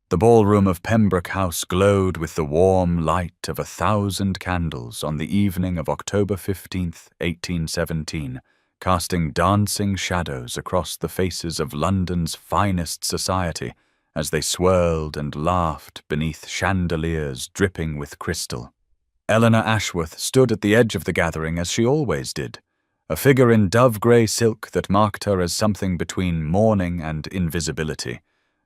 The ballroom of Pembroke House glowed with the warm light of 1,000 candles on the evening of October 15th, 1817, casting dancing shadows across the faces of London's finest society as they swirled and laughed beneath chandeliers dripping with crystal. Eleanor Ashworth stood at the edge of the gathering as she always did, a figure in dove-grey silk that marked her as something between mourning and invisibility,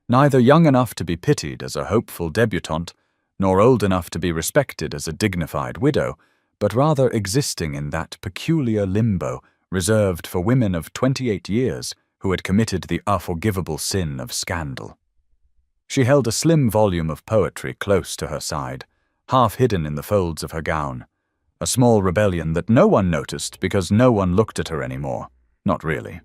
neither young enough to be pitied as a hopeful debutante, nor old enough to be respected as a dignified widow, but rather existing in that peculiar limbo reserved for women of 28 years who had committed the unforgivable sin of scandal. She held a slim volume of poetry close to her side, half hidden in the folds of her gown, a small rebellion that no one noticed because no one looked at her anymore. Not really.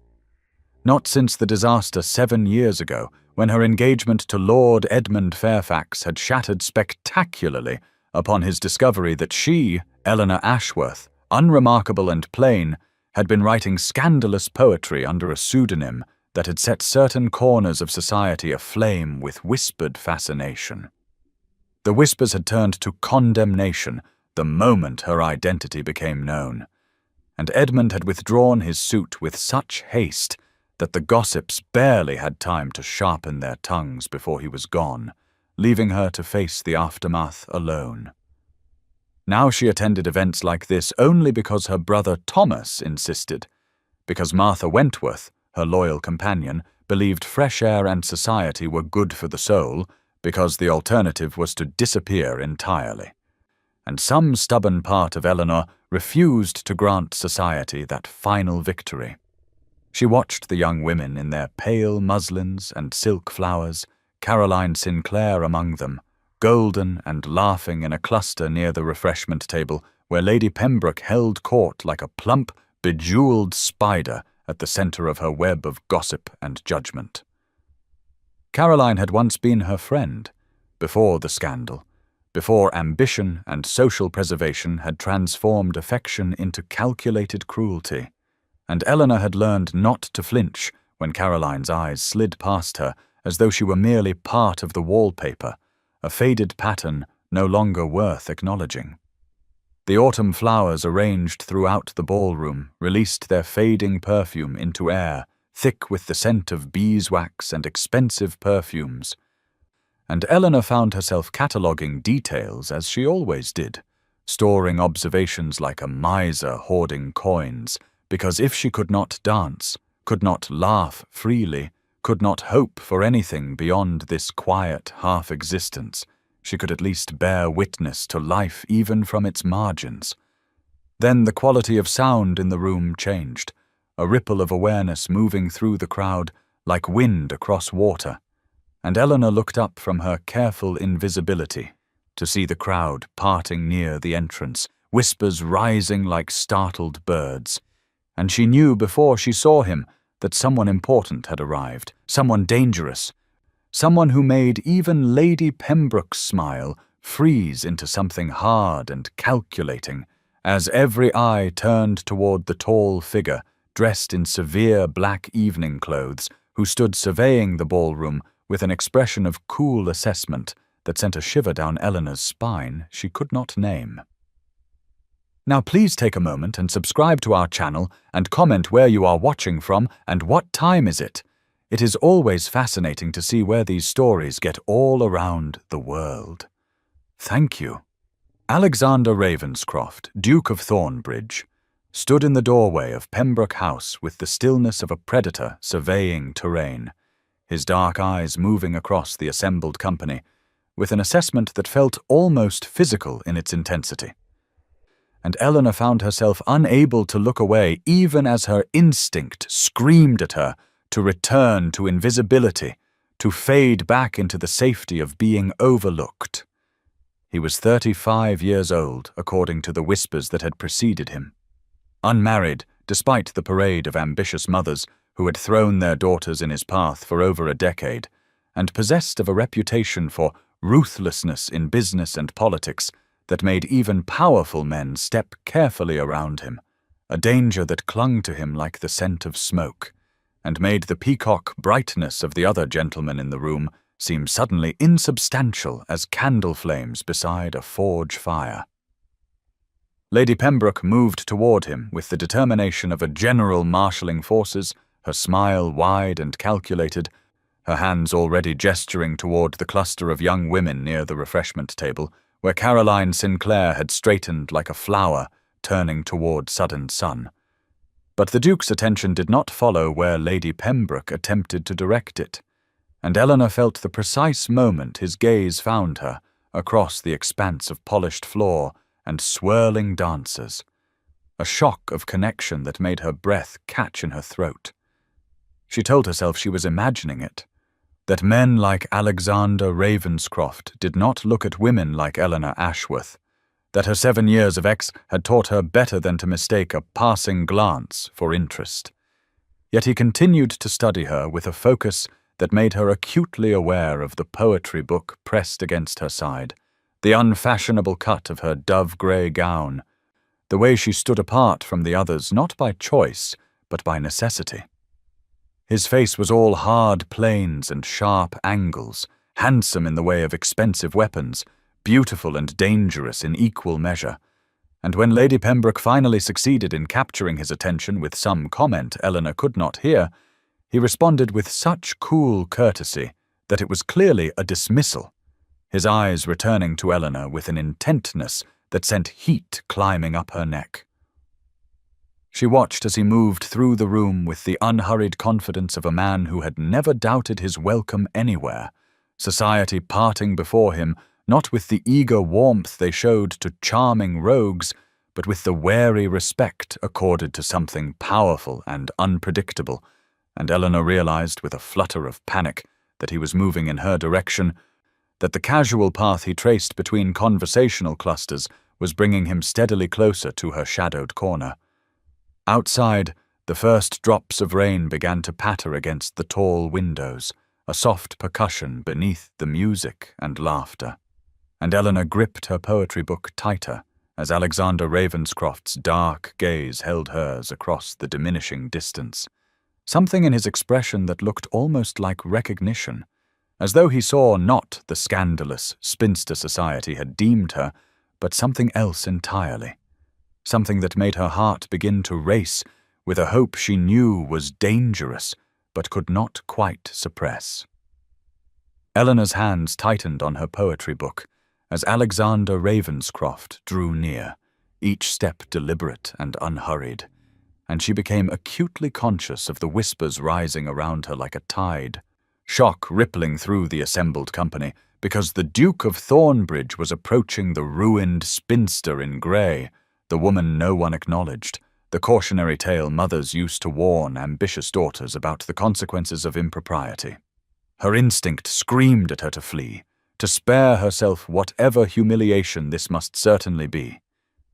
Not since the disaster 7 years ago, when her engagement to Lord Edmund Fairfax had shattered spectacularly upon his discovery that she, Eleanor Ashworth, unremarkable and plain, had been writing scandalous poetry under a pseudonym that had set certain corners of society aflame with whispered fascination. The whispers had turned to condemnation the moment her identity became known, and Edmund had withdrawn his suit with such haste that the gossips barely had time to sharpen their tongues before he was gone, leaving her to face the aftermath alone. Now she attended events like this only because her brother Thomas insisted, because Martha Wentworth, her loyal companion, believed fresh air and society were good for the soul, because the alternative was to disappear entirely. And some stubborn part of Eleanor refused to grant society that final victory. She watched the young women in their pale muslins and silk flowers, Caroline Sinclair among them, golden and laughing in a cluster near the refreshment table where Lady Pembroke held court like a plump, bejeweled spider at the center of her web of gossip and judgment. Caroline had once been her friend, before the scandal, before ambition and social preservation had transformed affection into calculated cruelty, and Eleanor had learned not to flinch when Caroline's eyes slid past her as though she were merely part of the wallpaper, a faded pattern no longer worth acknowledging. The autumn flowers arranged throughout the ballroom released their fading perfume into air, thick with the scent of beeswax and expensive perfumes, and Eleanor found herself cataloguing details as she always did, storing observations like a miser hoarding coins, because if she could not dance, could not laugh freely, could not hope for anything beyond this quiet half-existence, she could at least bear witness to life even from its margins. Then the quality of sound in the room changed, a ripple of awareness moving through the crowd like wind across water, and Eleanor looked up from her careful invisibility to see the crowd parting near the entrance, whispers rising like startled birds, and she knew before she saw him that someone important had arrived, someone dangerous, someone who made even Lady Pembroke's smile freeze into something hard and calculating, as every eye turned toward the tall figure dressed in severe black evening clothes who stood surveying the ballroom with an expression of cool assessment that sent a shiver down Eleanor's spine she could not name. Now please take a moment and subscribe to our channel and comment where you are watching from and what time is it. It is always fascinating to see where these stories get all around the world. Thank you. Alexander Ravenscroft, Duke of Thornbridge, stood in the doorway of Pembroke House with the stillness of a predator surveying terrain, his dark eyes moving across the assembled company, with an assessment that felt almost physical in its intensity. And Eleanor found herself unable to look away even as her instinct screamed at her to return to invisibility, to fade back into the safety of being overlooked. He was 35 years old, according to the whispers that had preceded him. Unmarried, despite the parade of ambitious mothers who had thrown their daughters in his path for over a decade, and possessed of a reputation for ruthlessness in business and politics that made even powerful men step carefully around him, a danger that clung to him like the scent of smoke, and made the peacock brightness of the other gentlemen in the room seem suddenly insubstantial as candle flames beside a forge fire. Lady Pembroke moved toward him with the determination of a general marshalling forces, her smile wide and calculated, her hands already gesturing toward the cluster of young women near the refreshment table, where Caroline Sinclair had straightened like a flower, turning toward sudden sun. But the Duke's attention did not follow where Lady Pembroke attempted to direct it, and Eleanor felt the precise moment his gaze found her, across the expanse of polished floor and swirling dancers, a shock of connection that made her breath catch in her throat. She told herself she was imagining it, that men like Alexander Ravenscroft did not look at women like Eleanor Ashworth, that her 7 years of had taught her better than to mistake a passing glance for interest. Yet he continued to study her with a focus that made her acutely aware of the poetry book pressed against her side, the unfashionable cut of her dove-grey gown, the way she stood apart from the others not by choice, but by necessity. His face was all hard planes and sharp angles, handsome in the way of expensive weapons, beautiful and dangerous in equal measure, and when Lady Pembroke finally succeeded in capturing his attention with some comment Eleanor could not hear, he responded with such cool courtesy that it was clearly a dismissal, his eyes returning to Eleanor with an intentness that sent heat climbing up her neck. She watched as he moved through the room with the unhurried confidence of a man who had never doubted his welcome anywhere, society parting before him not with the eager warmth they showed to charming rogues, but with the wary respect accorded to something powerful and unpredictable, and Eleanor realized with a flutter of panic that he was moving in her direction, that the casual path he traced between conversational clusters was bringing him steadily closer to her shadowed corner. Outside, the first drops of rain began to patter against the tall windows, a soft percussion beneath the music and laughter, and Eleanor gripped her poetry book tighter as Alexander Ravenscroft's dark gaze held hers across the diminishing distance, something in his expression that looked almost like recognition, as though he saw not the scandalous spinster society had deemed her, but something else entirely, something that made her heart begin to race with a hope she knew was dangerous but could not quite suppress. Eleanor's hands tightened on her poetry book as Alexander Ravenscroft drew near, each step deliberate and unhurried, and she became acutely conscious of the whispers rising around her like a tide, shock rippling through the assembled company, because the Duke of Thornbridge was approaching the ruined spinster in grey, the woman no one acknowledged, the cautionary tale mothers used to warn ambitious daughters about the consequences of impropriety. Her instinct screamed at her to flee, to spare herself whatever humiliation this must certainly be,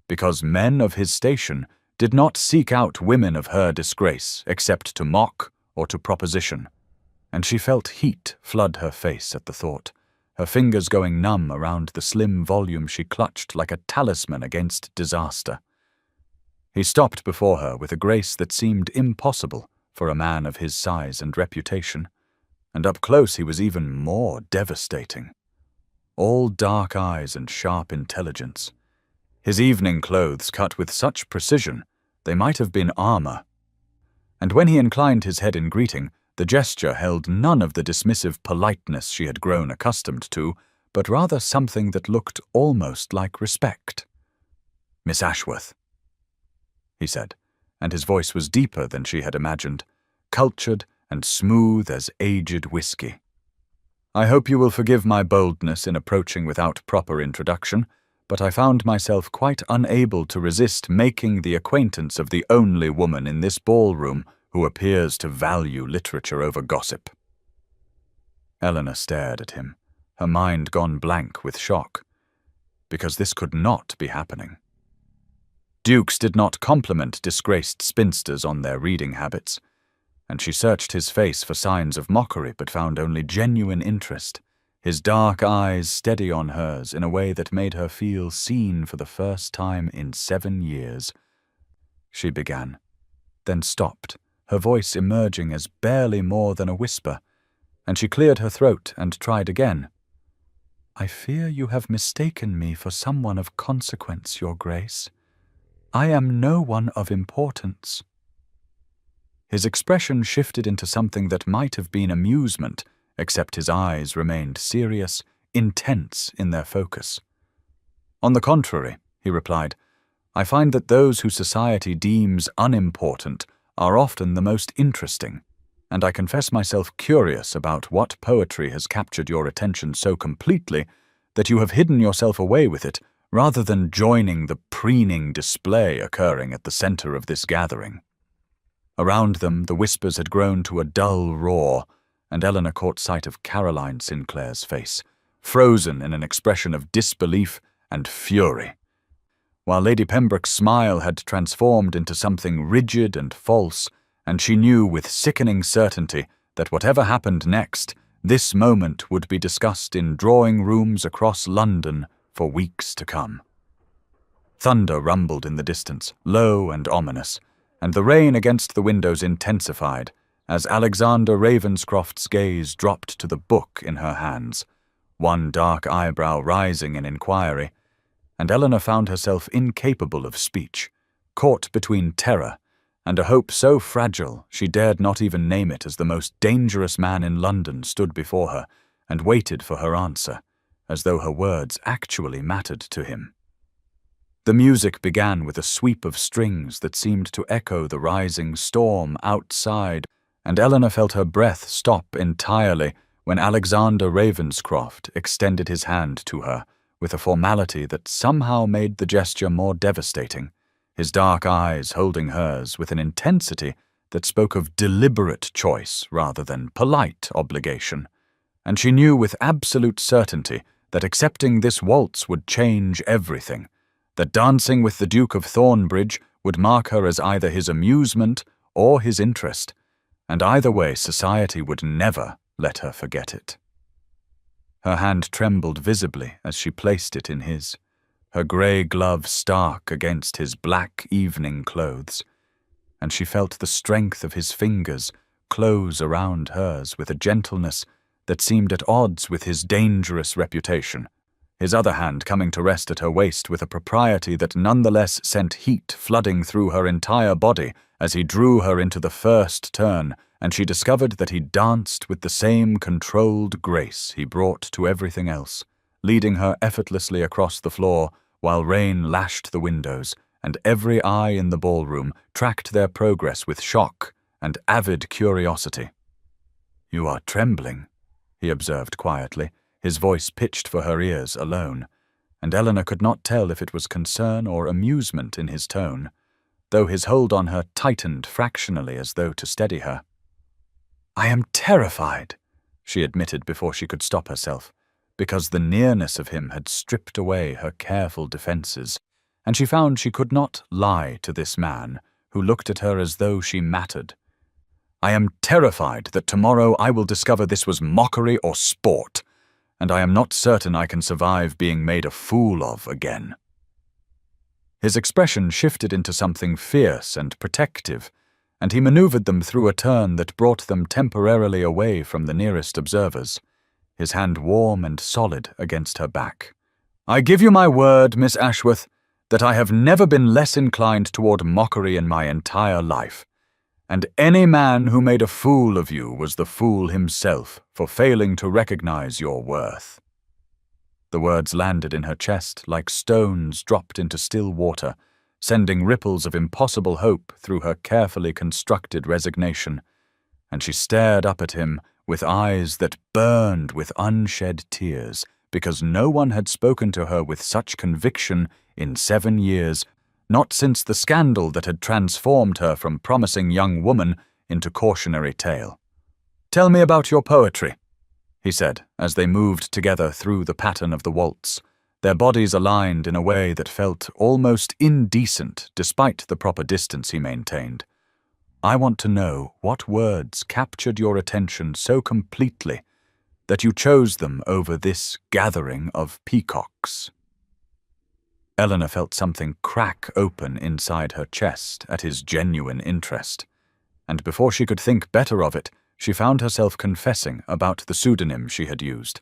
because men of his station did not seek out women of her disgrace except to mock or to proposition, and she felt heat flood her face at the thought, her fingers going numb around the slim volume she clutched like a talisman against disaster. He stopped before her with a grace that seemed impossible for a man of his size and reputation, and up close he was even more devastating. All dark eyes and sharp intelligence. His evening clothes cut with such precision they might have been armor. And when he inclined his head in greeting, the gesture held none of the dismissive politeness she had grown accustomed to, but rather something that looked almost like respect. "Miss Ashworth," he said, and his voice was deeper than she had imagined, cultured and smooth as aged whiskey. "I hope you will forgive my boldness in approaching without proper introduction, but I found myself quite unable to resist making the acquaintance of the only woman in this ballroom who appears to value literature over gossip." Eleanor stared at him, her mind gone blank with shock, because this could not be happening. Dukes did not compliment disgraced spinsters on their reading habits, and she searched his face for signs of mockery but found only genuine interest, his dark eyes steady on hers in a way that made her feel seen for the first time in 7 years. She began, then stopped, her voice emerging as barely more than a whisper, and she cleared her throat and tried again. "I fear you have mistaken me for someone of consequence, Your Grace. I am no one of importance." His expression shifted into something that might have been amusement, except his eyes remained serious, intense in their focus. "On the contrary," he replied, "I find that those who society deems unimportant are often the most interesting, and I confess myself curious about what poetry has captured your attention so completely that you have hidden yourself away with it rather than joining the preening display occurring at the center of this gathering." Around them, the whispers had grown to a dull roar, and Eleanor caught sight of Caroline Sinclair's face, frozen in an expression of disbelief and fury, while Lady Pembroke's smile had transformed into something rigid and false, and she knew with sickening certainty that whatever happened next, this moment would be discussed in drawing-rooms across London for weeks to come. Thunder rumbled in the distance, low and ominous, and the rain against the windows intensified as Alexander Ravenscroft's gaze dropped to the book in her hands, one dark eyebrow rising in inquiry, and Eleanor found herself incapable of speech, caught between terror and a hope so fragile she dared not even name it as the most dangerous man in London stood before her and waited for her answer, as though her words actually mattered to him. The music began with a sweep of strings that seemed to echo the rising storm outside, and Eleanor felt her breath stop entirely when Alexander Ravenscroft extended his hand to her with a formality that somehow made the gesture more devastating, his dark eyes holding hers with an intensity that spoke of deliberate choice rather than polite obligation, and she knew with absolute certainty that accepting this waltz would change everything, that dancing with the Duke of Thornbridge would mark her as either his amusement or his interest, and either way society would never let her forget it. Her hand trembled visibly as she placed it in his, her grey glove stark against his black evening clothes, and she felt the strength of his fingers close around hers with a gentleness that seemed at odds with his dangerous reputation, his other hand coming to rest at her waist with a propriety that nonetheless sent heat flooding through her entire body as he drew her into the first turn, and she discovered that he danced with the same controlled grace he brought to everything else, leading her effortlessly across the floor while rain lashed the windows, and every eye in the ballroom tracked their progress with shock and avid curiosity. "You are trembling," he observed quietly, his voice pitched for her ears alone, and Eleanor could not tell if it was concern or amusement in his tone, though his hold on her tightened fractionally as though to steady her. "I am terrified," she admitted before she could stop herself, because the nearness of him had stripped away her careful defenses, and she found she could not lie to this man who looked at her as though she mattered. "I am terrified that tomorrow I will discover this was mockery or sport, and I am not certain I can survive being made a fool of again." His expression shifted into something fierce and protective, and he maneuvered them through a turn that brought them temporarily away from the nearest observers, his hand warm and solid against her back. "I give you my word, Miss Ashworth, that I have never been less inclined toward mockery in my entire life, and any man who made a fool of you was the fool himself for failing to recognize your worth." The words landed in her chest like stones dropped into still water, sending ripples of impossible hope through her carefully constructed resignation, and she stared up at him with eyes that burned with unshed tears, because no one had spoken to her with such conviction in 7 years, not since the scandal that had transformed her from promising young woman into cautionary tale. "Tell me about your poetry," he said, as they moved together through the pattern of the waltz, their bodies aligned in a way that felt almost indecent despite the proper distance he maintained. "I want to know what words captured your attention so completely that you chose them over this gathering of peacocks." Eleanor felt something crack open inside her chest at his genuine interest, and before she could think better of it, she found herself confessing about the pseudonym she had used,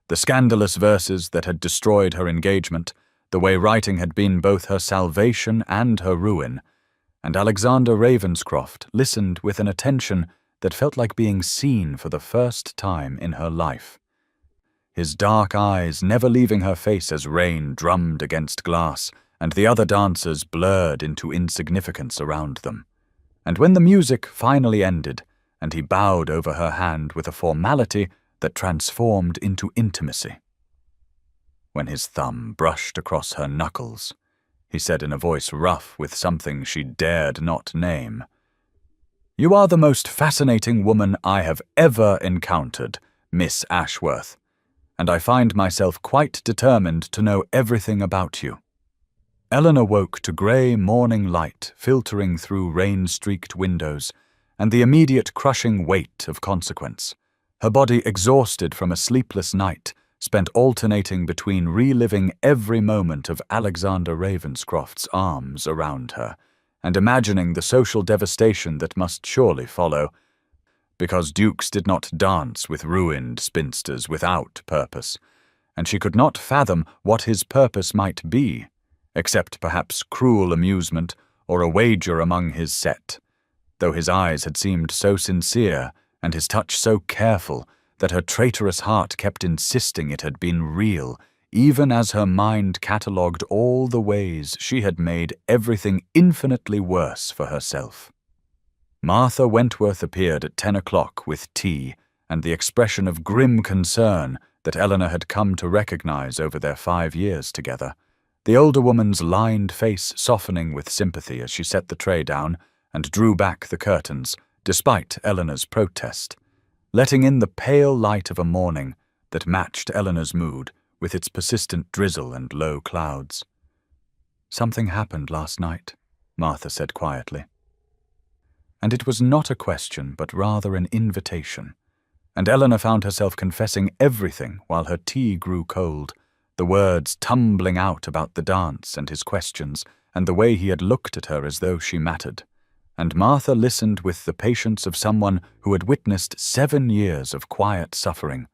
the scandalous verses that had destroyed her engagement, the way writing had been both her salvation and her ruin, and Alexander Ravenscroft listened with an attention that felt like being seen for the first time in her life. His dark eyes never leaving her face as rain drummed against glass, and the other dancers blurred into insignificance around them. And when the music finally ended, and he bowed over her hand with a formality that transformed into intimacy. When his thumb brushed across her knuckles, he said in a voice rough with something she dared not name, "You are the most fascinating woman I have ever encountered, Miss Ashworth, and I find myself quite determined to know everything about you." Eleanor woke to grey morning light filtering through rain-streaked windows and the immediate crushing weight of consequence. Her body exhausted from a sleepless night, spent alternating between reliving every moment of Alexander Ravenscroft's arms around her and imagining the social devastation that must surely follow, because dukes did not dance with ruined spinsters without purpose, and she could not fathom what his purpose might be, except perhaps cruel amusement or a wager among his set, though his eyes had seemed so sincere and his touch so careful that her traitorous heart kept insisting it had been real, even as her mind catalogued all the ways she had made everything infinitely worse for herself. Martha Wentworth appeared at 10 o'clock with tea and the expression of grim concern that Eleanor had come to recognize over their 5 years together, the older woman's lined face softening with sympathy as she set the tray down and drew back the curtains, despite Eleanor's protest, letting in the pale light of a morning that matched Eleanor's mood with its persistent drizzle and low clouds. "Something happened last night," Martha said quietly. And it was not a question, but rather an invitation, and Eleanor found herself confessing everything while her tea grew cold, the words tumbling out about the dance and his questions and the way he had looked at her as though she mattered. And Martha listened with the patience of someone who had witnessed 7 years of quiet suffering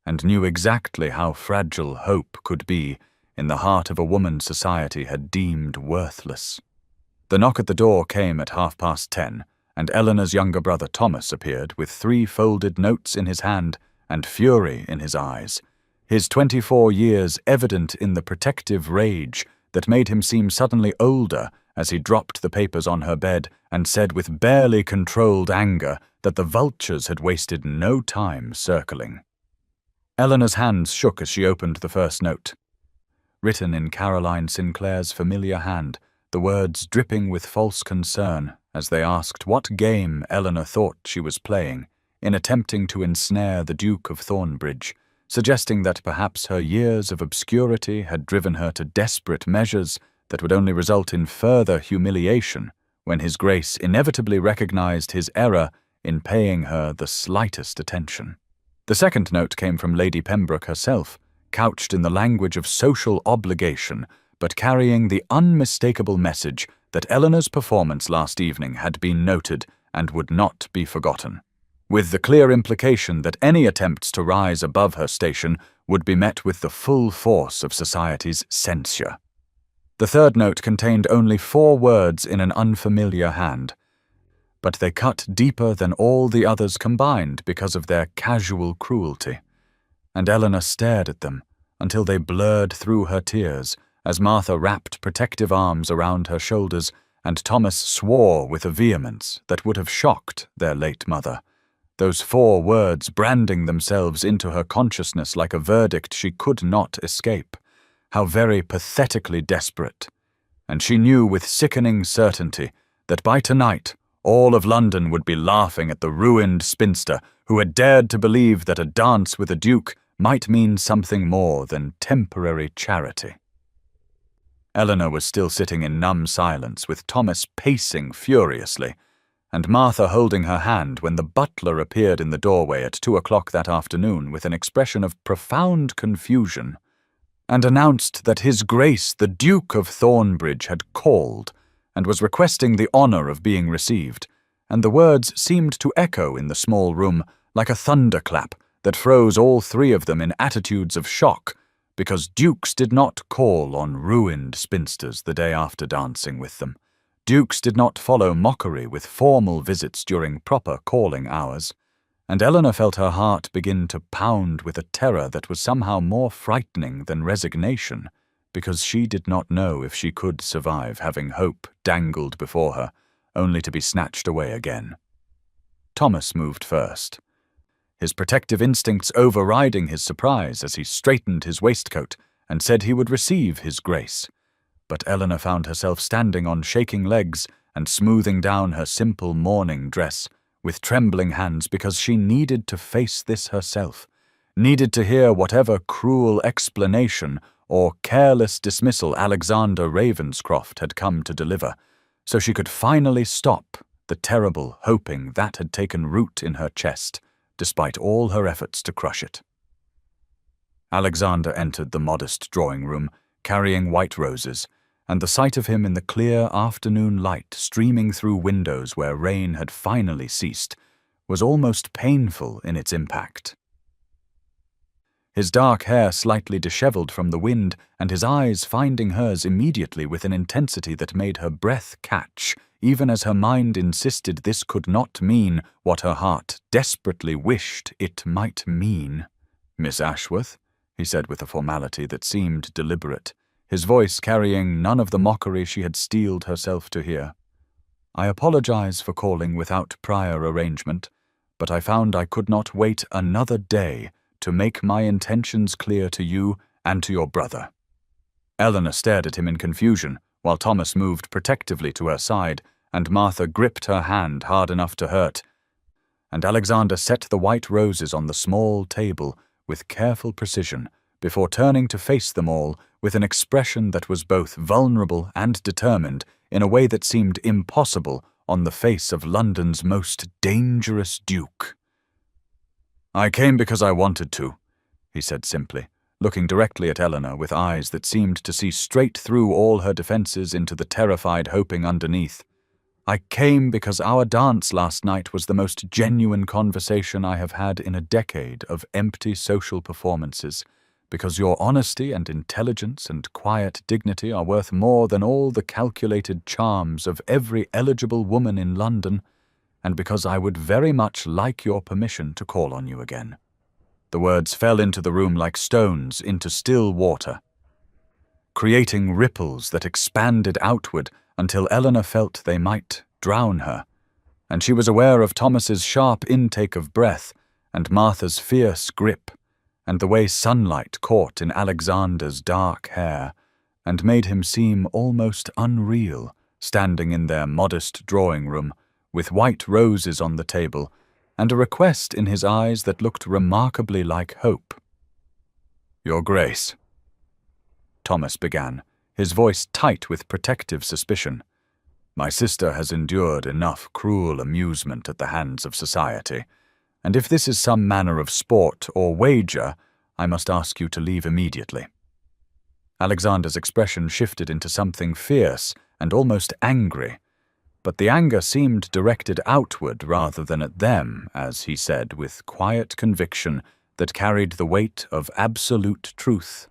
and knew exactly how fragile hope could be in the heart of a woman society had deemed worthless. The knock at the door came at 10:30, and Eleanor's younger brother Thomas appeared with 3 folded notes in his hand and fury in his eyes, his 24 years evident in the protective rage that made him seem suddenly older as he dropped the papers on her bed and said with barely controlled anger that the vultures had wasted no time circling. Eleanor's hands shook as she opened the first note. Written in Caroline Sinclair's familiar hand, the words dripping with false concern as they asked what game Eleanor thought she was playing in attempting to ensnare the Duke of Thornbridge, suggesting that perhaps her years of obscurity had driven her to desperate measures that would only result in further humiliation when His Grace inevitably recognized his error in paying her the slightest attention. The second note came from Lady Pembroke herself, couched in the language of social obligation, but carrying the unmistakable message that Eleanor's performance last evening had been noted and would not be forgotten, with the clear implication that any attempts to rise above her station would be met with the full force of society's censure. The third note contained only 4 words in an unfamiliar hand, but they cut deeper than all the others combined because of their casual cruelty, and Eleanor stared at them until they blurred through her tears as Martha wrapped protective arms around her shoulders and Thomas swore with a vehemence that would have shocked their late mother, those 4 words branding themselves into her consciousness like a verdict she could not escape. How very pathetically desperate. And she knew with sickening certainty that by tonight all of London would be laughing at the ruined spinster who had dared to believe that a dance with a duke might mean something more than temporary charity. Eleanor was still sitting in numb silence with Thomas pacing furiously, and Martha holding her hand when the butler appeared in the doorway at 2 o'clock that afternoon with an expression of profound confusion, and announced that His Grace the Duke of Thornbridge had called and was requesting the honour of being received, and the words seemed to echo in the small room like a thunderclap that froze all three of them in attitudes of shock, because dukes did not call on ruined spinsters the day after dancing with them. Dukes did not follow mockery with formal visits during proper calling hours, and Eleanor felt her heart begin to pound with a terror that was somehow more frightening than resignation, because she did not know if she could survive having hope dangled before her, only to be snatched away again. Thomas moved first, his protective instincts overriding his surprise as he straightened his waistcoat and said he would receive his grace. But Eleanor found herself standing on shaking legs and smoothing down her simple mourning dress with trembling hands, because she needed to face this herself, needed to hear whatever cruel explanation or careless dismissal Alexander Ravenscroft had come to deliver, so she could finally stop the terrible hoping that had taken root in her chest, despite all her efforts to crush it. Alexander entered the modest drawing-room, carrying white roses, and the sight of him in the clear afternoon light streaming through windows where rain had finally ceased was almost painful in its impact. His dark hair slightly disheveled from the wind, and his eyes finding hers immediately with an intensity that made her breath catch, even as her mind insisted this could not mean what her heart desperately wished it might mean. "Miss Ashworth," he said with a formality that seemed deliberate, his voice carrying none of the mockery she had steeled herself to hear. "I apologize for calling without prior arrangement, but I found I could not wait another day to make my intentions clear to you and to your brother." Eleanor stared at him in confusion, while Thomas moved protectively to her side, and Martha gripped her hand hard enough to hurt, and Alexander set the white roses on the small table with careful precision, before turning to face them all with an expression that was both vulnerable and determined in a way that seemed impossible on the face of London's most dangerous duke. "I came because I wanted to," he said simply, looking directly at Eleanor with eyes that seemed to see straight through all her defenses into the terrified hoping underneath. "I came because our dance last night was the most genuine conversation I have had in a decade of empty social performances, because your honesty and intelligence and quiet dignity are worth more than all the calculated charms of every eligible woman in London, and because I would very much like your permission to call on you again." The words fell into the room like stones into still water, creating ripples that expanded outward until Eleanor felt they might drown her, and she was aware of Thomas's sharp intake of breath and Martha's fierce grip, and the way sunlight caught in Alexander's dark hair and made him seem almost unreal, standing in their modest drawing-room with white roses on the table and a request in his eyes that looked remarkably like hope. "Your Grace," Thomas began, his voice tight with protective suspicion, "my sister has endured enough cruel amusement at the hands of society, and if this is some manner of sport or wager, I must ask you to leave immediately." Alexander's expression shifted into something fierce and almost angry, but the anger seemed directed outward rather than at them, as he said with quiet conviction that carried the weight of absolute truth.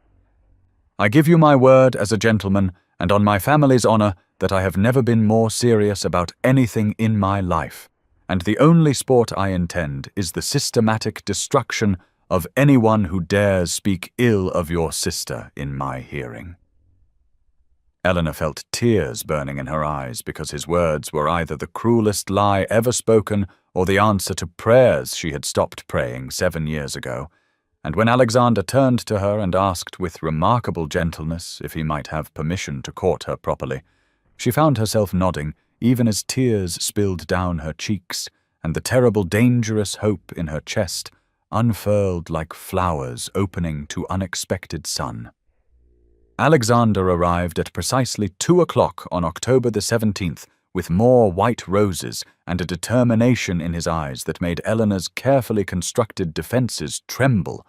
"I give you my word as a gentleman and on my family's honor that I have never been more serious about anything in my life, and the only sport I intend is the systematic destruction of anyone who dares speak ill of your sister in my hearing." Eleanor felt tears burning in her eyes because his words were either the cruelest lie ever spoken or the answer to prayers she had stopped praying 7 years ago, and when Alexander turned to her and asked with remarkable gentleness if he might have permission to court her properly, she found herself nodding even as tears spilled down her cheeks and the terrible dangerous hope in her chest unfurled like flowers opening to unexpected sun. Alexander arrived at precisely 2 o'clock on October the 17th with more white roses and a determination in his eyes that made Eleanor's carefully constructed defenses tremble,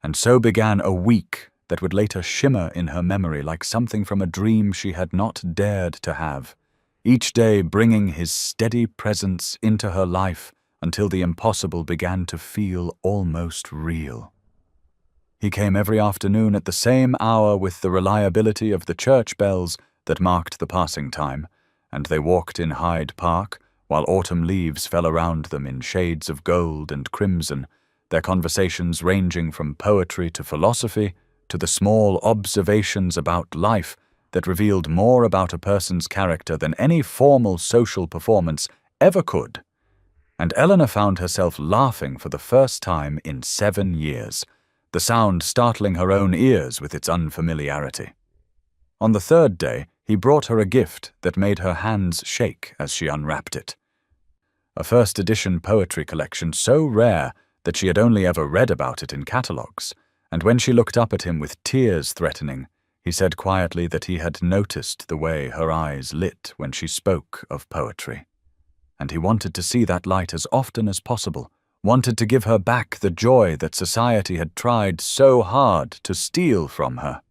and so began a week that would later shimmer in her memory like something from a dream she had not dared to have. each day bringing his steady presence into her life until the impossible began to feel almost real. He came every afternoon at the same hour with the reliability of the church bells that marked the passing time, and they walked in Hyde Park while autumn leaves fell around them in shades of gold and crimson, their conversations ranging from poetry to philosophy to the small observations about life that revealed more about a person's character than any formal social performance ever could. And Eleanor found herself laughing for the first time in 7 years, the sound startling her own ears with its unfamiliarity. On the 3rd day, he brought her a gift that made her hands shake as she unwrapped it. A first-edition poetry collection so rare that she had only ever read about it in catalogues, and when she looked up at him with tears threatening, he said quietly that he had noticed the way her eyes lit when she spoke of poetry. And he wanted to see that light as often as possible, wanted to give her back the joy that society had tried so hard to steal from her.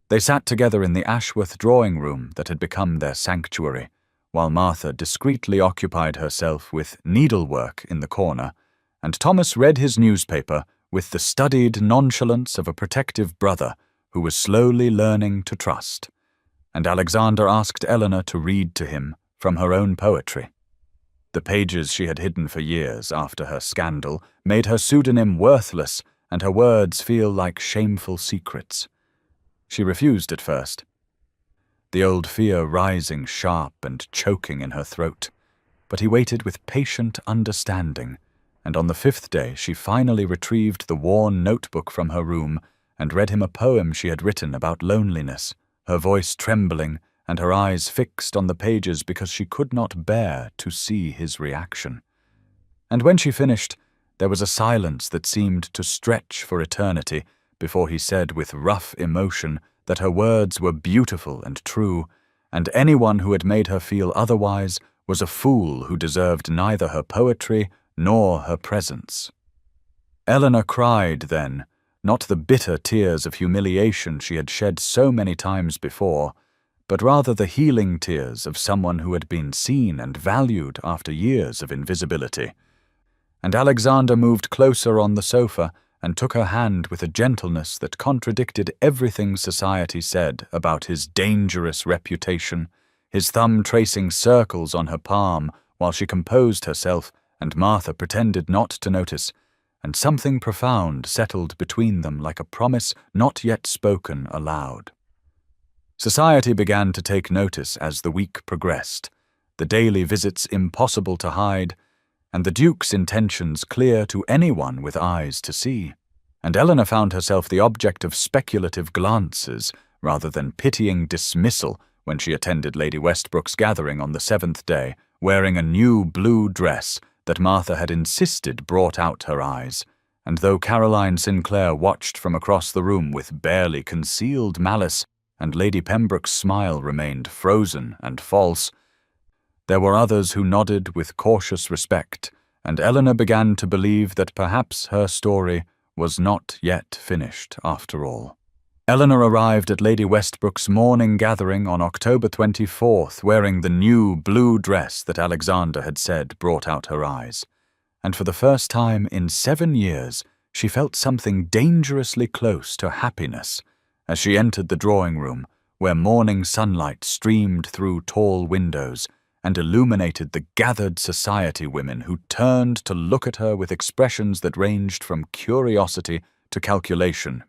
They sat together in the Ashworth drawing room that had become their sanctuary, while Martha discreetly occupied herself with needlework in the corner, and Thomas read his newspaper with the studied nonchalance of a protective brother who was slowly learning to trust, and Alexander asked Eleanor to read to him from her own poetry. The pages she had hidden for years after her scandal made her pseudonym worthless and her words feel like shameful secrets. She refused at first, the old fear rising sharp and choking in her throat, but he waited with patient understanding, and on the 5th day she finally retrieved the worn notebook from her room and read him a poem she had written about loneliness, her voice trembling and her eyes fixed on the pages because she could not bear to see his reaction. And when she finished, there was a silence that seemed to stretch for eternity before he said with rough emotion that her words were beautiful and true, and anyone who had made her feel otherwise was a fool who deserved neither her poetry nor her presence. Eleanor cried then, not the bitter tears of humiliation she had shed so many times before, but rather the healing tears of someone who had been seen and valued after years of invisibility. And Alexander moved closer on the sofa and took her hand with a gentleness that contradicted everything society said about his dangerous reputation, his thumb tracing circles on her palm while she composed herself and Martha pretended not to notice, and something profound settled between them like a promise not yet spoken aloud. Society began to take notice as the week progressed, the daily visits impossible to hide, and the Duke's intentions clear to anyone with eyes to see. And Eleanor found herself the object of speculative glances rather than pitying dismissal when she attended Lady Westbrook's gathering on the 7th day, wearing a new blue dress that Martha had insisted brought out her eyes, and though Caroline Sinclair watched from across the room with barely concealed malice, and Lady Pembroke's smile remained frozen and false, there were others who nodded with cautious respect, and Eleanor began to believe that perhaps her story was not yet finished after all. Eleanor arrived at Lady Westbrook's morning gathering on October 24th wearing the new blue dress that Alexander had said brought out her eyes, and for the first time in 7 years she felt something dangerously close to happiness as she entered the drawing room where morning sunlight streamed through tall windows and illuminated the gathered society women who turned to look at her with expressions that ranged from curiosity to calculation,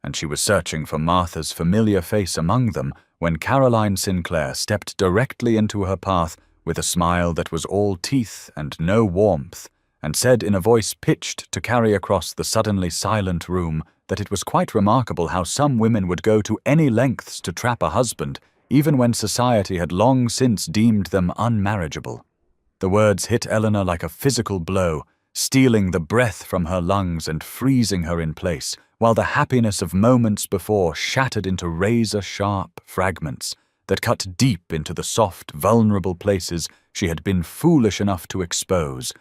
and she was searching for Martha's familiar face among them when Caroline Sinclair stepped directly into her path with a smile that was all teeth and no warmth, and said in a voice pitched to carry across the suddenly silent room that it was quite remarkable how some women would go to any lengths to trap a husband, even when society had long since deemed them unmarriageable. The words hit Eleanor like a physical blow, stealing the breath from her lungs and freezing her in place, while the happiness of moments before shattered into razor-sharp fragments that cut deep into the soft, vulnerable places she had been foolish enough to expose.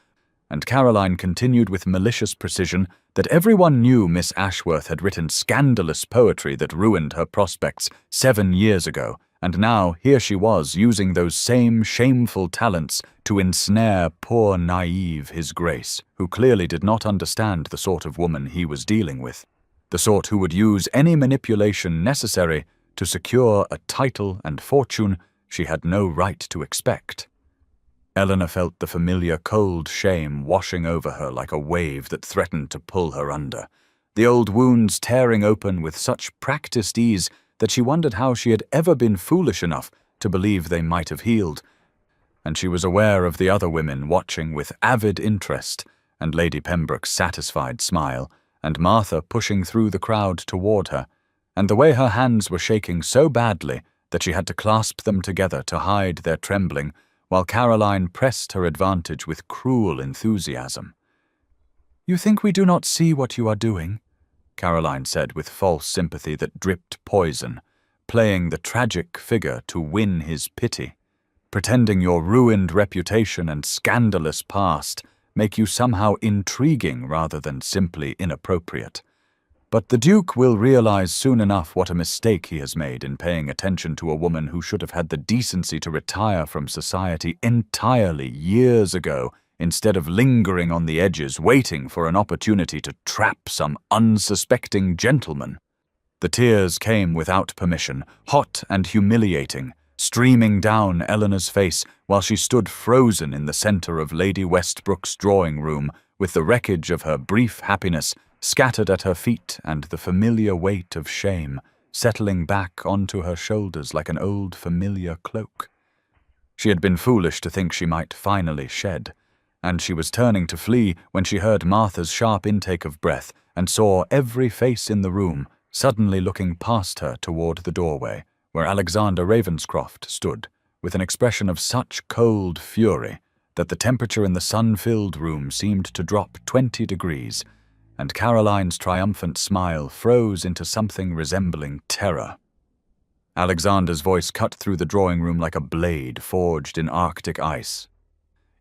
And Caroline continued with malicious precision that everyone knew Miss Ashworth had written scandalous poetry that ruined her prospects 7 years ago, And now here she was, using those same shameful talents to ensnare poor naive His Grace, who clearly did not understand the sort of woman he was dealing with, the sort who would use any manipulation necessary to secure a title and fortune she had no right to expect. Eleanor felt the familiar cold shame washing over her like a wave that threatened to pull her under, the old wounds tearing open with such practiced ease that she wondered how she had ever been foolish enough to believe they might have healed. And she was aware of the other women watching with avid interest, and Lady Pembroke's satisfied smile, and Martha pushing through the crowd toward her, and the way her hands were shaking so badly that she had to clasp them together to hide their trembling, while Caroline pressed her advantage with cruel enthusiasm. "You think we do not see what you are doing?" Caroline said with false sympathy that dripped poison, playing the tragic figure to win his pity, pretending your ruined reputation and scandalous past make you somehow intriguing rather than simply inappropriate. But the Duke will realize soon enough what a mistake he has made in paying attention to a woman who should have had the decency to retire from society entirely years ago, instead of lingering on the edges waiting for an opportunity to trap some unsuspecting gentleman. The tears came without permission, hot and humiliating, streaming down Eleanor's face while she stood frozen in the center of Lady Westbrook's drawing room, with the wreckage of her brief happiness scattered at her feet and the familiar weight of shame settling back onto her shoulders like an old familiar cloak. She had been foolish to think she might finally shed, and she was turning to flee when she heard Martha's sharp intake of breath and saw every face in the room suddenly looking past her toward the doorway, where Alexander Ravenscroft stood, with an expression of such cold fury that the temperature in the sun-filled room seemed to drop 20 degrees, and Caroline's triumphant smile froze into something resembling terror. Alexander's voice cut through the drawing room like a blade forged in Arctic ice,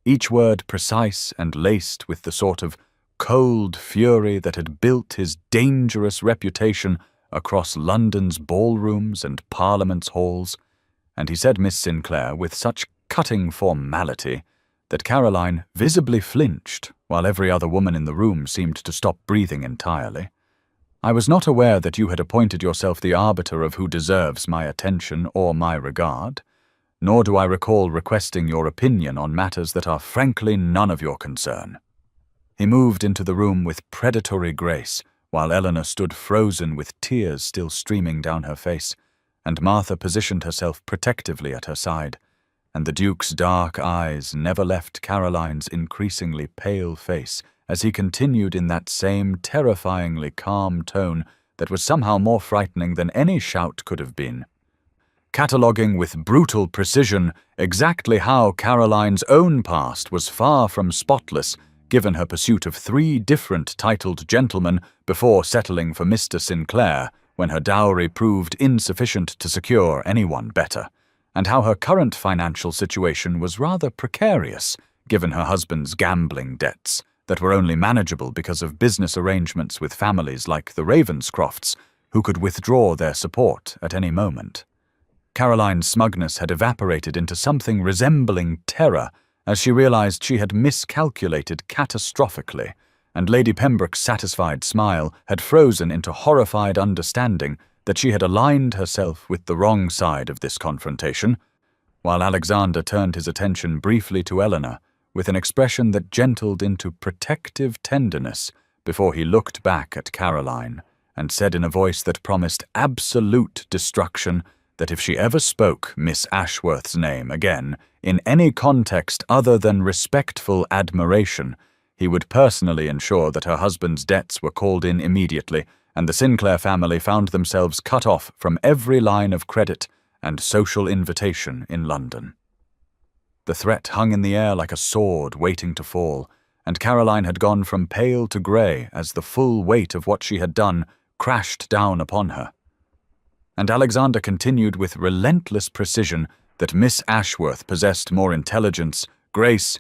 each word precise and laced with the sort of cold fury that had built his dangerous reputation across London's ballrooms and Parliament's halls, and he said Miss Sinclair with such cutting formality that Caroline visibly flinched, while every other woman in the room seemed to stop breathing entirely. "I was not aware that you had appointed yourself the arbiter of who deserves my attention or my regard, nor do I recall requesting your opinion on matters that are frankly none of your concern." He moved into the room with predatory grace, while Eleanor stood frozen with tears still streaming down her face, and Martha positioned herself protectively at her side, and the Duke's dark eyes never left Caroline's increasingly pale face as he continued in that same terrifyingly calm tone that was somehow more frightening than any shout could have been, cataloguing with brutal precision exactly how Caroline's own past was far from spotless, given her pursuit of 3 different titled gentlemen before settling for Mr. Sinclair when her dowry proved insufficient to secure anyone better, and how her current financial situation was rather precarious, given her husband's gambling debts that were only manageable because of business arrangements with families like the Ravenscrofts, who could withdraw their support at any moment. Caroline's smugness had evaporated into something resembling terror as she realized she had miscalculated catastrophically, and Lady Pembroke's satisfied smile had frozen into horrified understanding that she had aligned herself with the wrong side of this confrontation, while Alexander turned his attention briefly to Eleanor with an expression that gentled into protective tenderness before he looked back at Caroline and said in a voice that promised absolute destruction that if she ever spoke Miss Ashworth's name again in any context other than respectful admiration, he would personally ensure that her husband's debts were called in immediately and the Sinclair family found themselves cut off from every line of credit and social invitation in London. The threat hung in the air like a sword waiting to fall, and Caroline had gone from pale to grey as the full weight of what she had done crashed down upon her. And Alexander continued with relentless precision that Miss Ashworth possessed more intelligence, grace,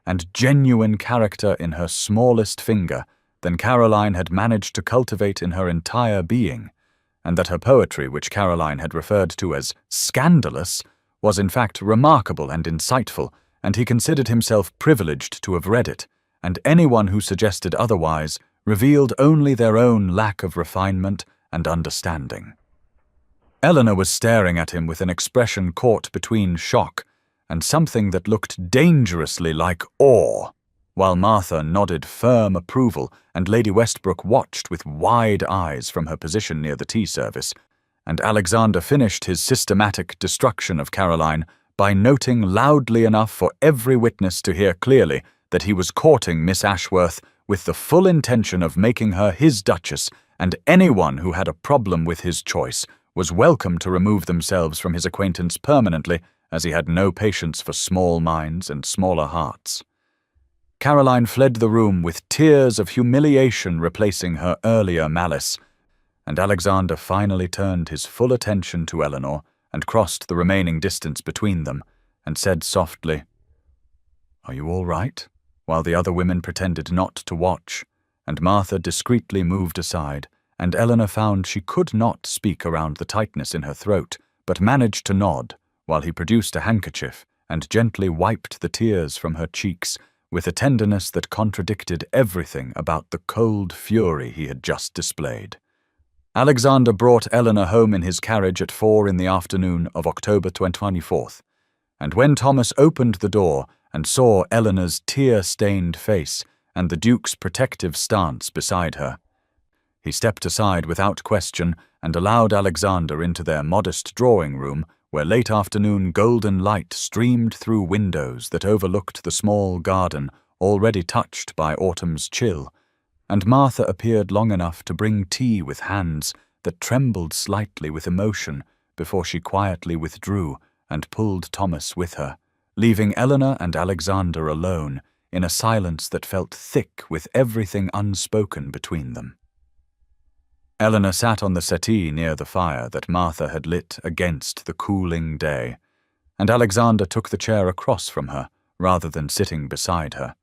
and genuine character in her smallest finger than Caroline had managed to cultivate in her entire being, and that her poetry, which Caroline had referred to as scandalous, was in fact remarkable and insightful, and he considered himself privileged to have read it, and anyone who suggested otherwise revealed only their own lack of refinement and understanding. Eleanor was staring at him with an expression caught between shock and something that looked dangerously like awe, while Martha nodded firm approval and Lady Westbrook watched with wide eyes from her position near the tea service, and Alexander finished his systematic destruction of Caroline by noting loudly enough for every witness to hear clearly that he was courting Miss Ashworth with the full intention of making her his Duchess, and anyone who had a problem with his choice was welcome to remove themselves from his acquaintance permanently, as he had no patience for small minds and smaller hearts. Caroline fled the room with tears of humiliation replacing her earlier malice, and Alexander finally turned his full attention to Eleanor and crossed the remaining distance between them and said softly, "Are you all right?" while the other women pretended not to watch, and Martha discreetly moved aside, and Eleanor found she could not speak around the tightness in her throat, but managed to nod, while he produced a handkerchief and gently wiped the tears from her cheeks with a tenderness that contradicted everything about the cold fury he had just displayed. Alexander brought Eleanor home in his carriage at 4 in the afternoon of October 24th, and when Thomas opened the door and saw Eleanor's tear-stained face and the Duke's protective stance beside her, he stepped aside without question and allowed Alexander into their modest drawing-room where late afternoon golden light streamed through windows that overlooked the small garden already touched by autumn's chill, and Martha appeared long enough to bring tea with hands that trembled slightly with emotion before she quietly withdrew and pulled Thomas with her, leaving Eleanor and Alexander alone in a silence that felt thick with everything unspoken between them. Eleanor sat on the settee near the fire that Martha had lit against the cooling day, and Alexander took the chair across from her rather than sitting beside her.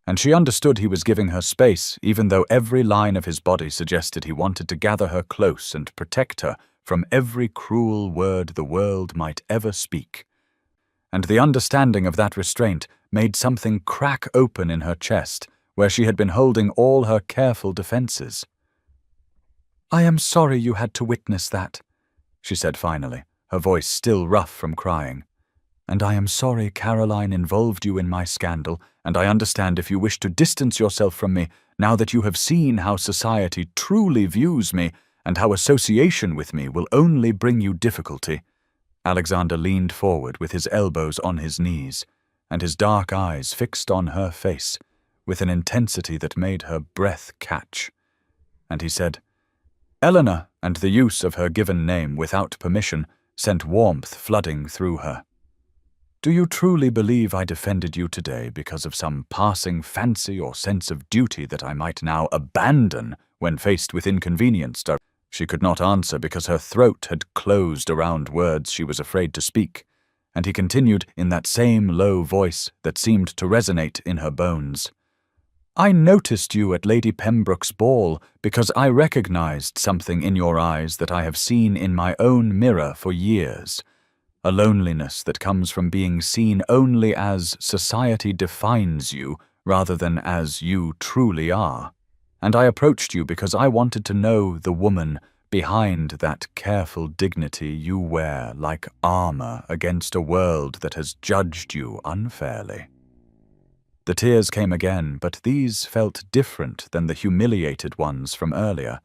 And she understood he was giving her space, even though every line of his body suggested he wanted to gather her close and protect her from every cruel word the world might ever speak. And the understanding of that restraint made something crack open in her chest, where she had been holding all her careful defenses. "I am sorry you had to witness that," she said finally, her voice still rough from crying. "And I am sorry Caroline involved you in my scandal, and I understand if you wish to distance yourself from me now that you have seen how society truly views me and how association with me will only bring you difficulty." Alexander leaned forward with his elbows on his knees and his dark eyes fixed on her face with an intensity that made her breath catch. And he said, "Eleanor," and the use of her given name without permission sent warmth flooding through her. "Do you truly believe I defended you today because of some passing fancy or sense of duty that I might now abandon when faced with inconvenience?" She could not answer because her throat had closed around words she was afraid to speak, and he continued in that same low voice that seemed to resonate in her bones. "I noticed you at Lady Pembroke's ball because I recognized something in your eyes that I have seen in my own mirror for years, a loneliness that comes from being seen only as society defines you rather than as you truly are. And I approached you because I wanted to know the woman behind that careful dignity you wear like armor against a world that has judged you unfairly." The tears came again, but these felt different than the humiliated ones from earlier.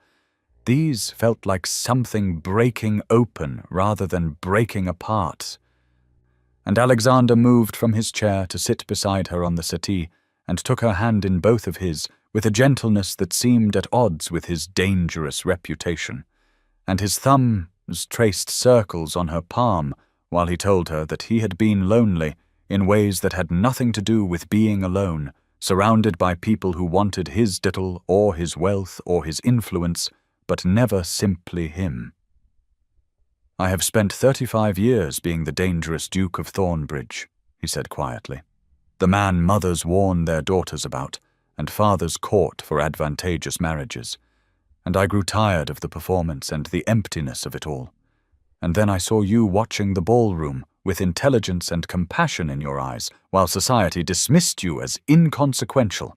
These felt like something breaking open rather than breaking apart. And Alexander moved from his chair to sit beside her on the settee and took her hand in both of his with a gentleness that seemed at odds with his dangerous reputation, and his thumbs traced circles on her palm while he told her that he had been lonely in ways that had nothing to do with being alone, surrounded by people who wanted his title or his wealth or his influence, but never simply him. "I have spent 35 years being the dangerous Duke of Thornbridge," he said quietly, "the man mothers warn their daughters about, and fathers court for advantageous marriages. and I grew tired of the performance and the emptiness of it all. And then I saw you watching the ballroom, with intelligence and compassion in your eyes, while society dismissed you as inconsequential.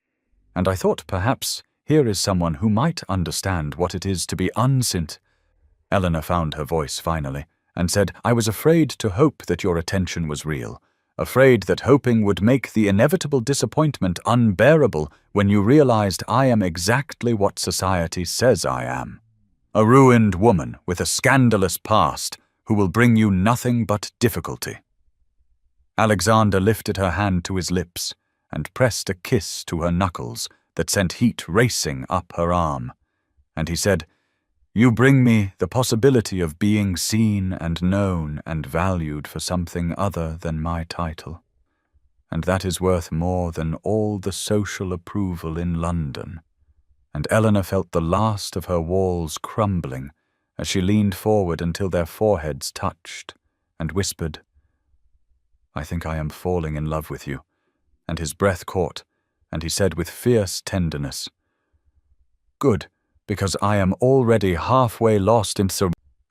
And I thought perhaps here is someone who might understand what it is to be unsint. Eleanor found her voice finally, and said, I was afraid to hope that your attention was real, afraid that hoping would make the inevitable disappointment unbearable when you realized I am exactly what society says I am. A ruined woman with a scandalous past who will bring you nothing but difficulty. Alexander lifted her hand to his lips and pressed a kiss to her knuckles that sent heat racing up her arm, and he said, You bring me the possibility of being seen and known and valued for something other than my title, and that is worth more than all the social approval in London. And Eleanor felt the last of her walls crumbling as she leaned forward until their foreheads touched, and whispered, I think I am falling in love with you. And his breath caught, and he said with fierce tenderness, Good, because I am already halfway lost in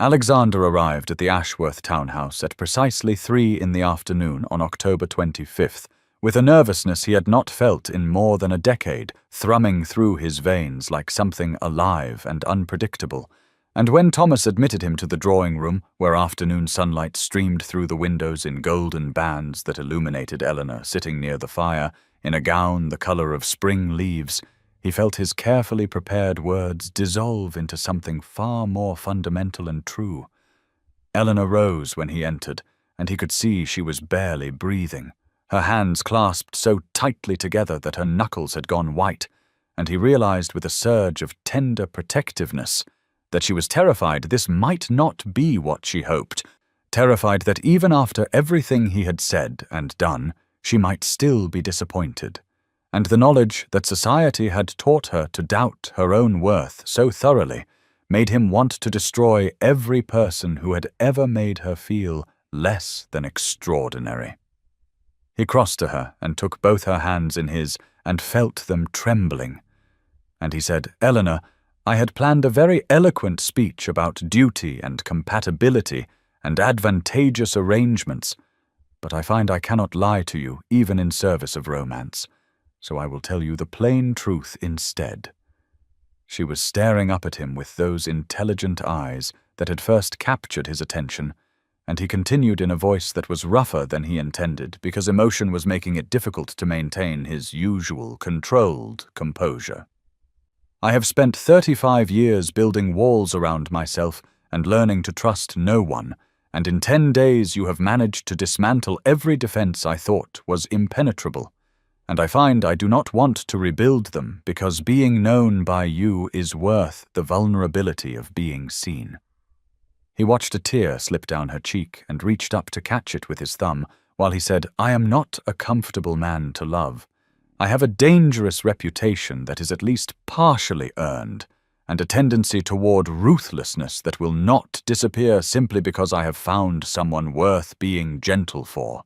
Alexander arrived at the Ashworth townhouse at precisely 3 in the afternoon on October 25th, with a nervousness he had not felt in more than a decade, thrumming through his veins like something alive and unpredictable. And when Thomas admitted him to the drawing-room, where afternoon sunlight streamed through the windows in golden bands that illuminated Eleanor sitting near the fire, in a gown the color of spring leaves, he felt his carefully prepared words dissolve into something far more fundamental and true. Eleanor rose when he entered, and he could see she was barely breathing, her hands clasped so tightly together that her knuckles had gone white, and he realized with a surge of tender protectiveness that she was terrified this might not be what she hoped, terrified that even after everything he had said and done, she might still be disappointed. And the knowledge that society had taught her to doubt her own worth so thoroughly made him want to destroy every person who had ever made her feel less than extraordinary. He crossed to her and took both her hands in his and felt them trembling. And he said, Eleanor, I had planned a very eloquent speech about duty and compatibility and advantageous arrangements, but I find I cannot lie to you even in service of romance, so I will tell you the plain truth instead. She was staring up at him with those intelligent eyes that had first captured his attention, and he continued in a voice that was rougher than he intended because emotion was making it difficult to maintain his usual controlled composure. I have spent 35 years building walls around myself and learning to trust no one, and in 10 days you have managed to dismantle every defense I thought was impenetrable, and I find I do not want to rebuild them because being known by you is worth the vulnerability of being seen. He watched a tear slip down her cheek and reached up to catch it with his thumb while he said, I am not a comfortable man to love. I have a dangerous reputation that is at least partially earned, and a tendency toward ruthlessness that will not disappear simply because I have found someone worth being gentle for.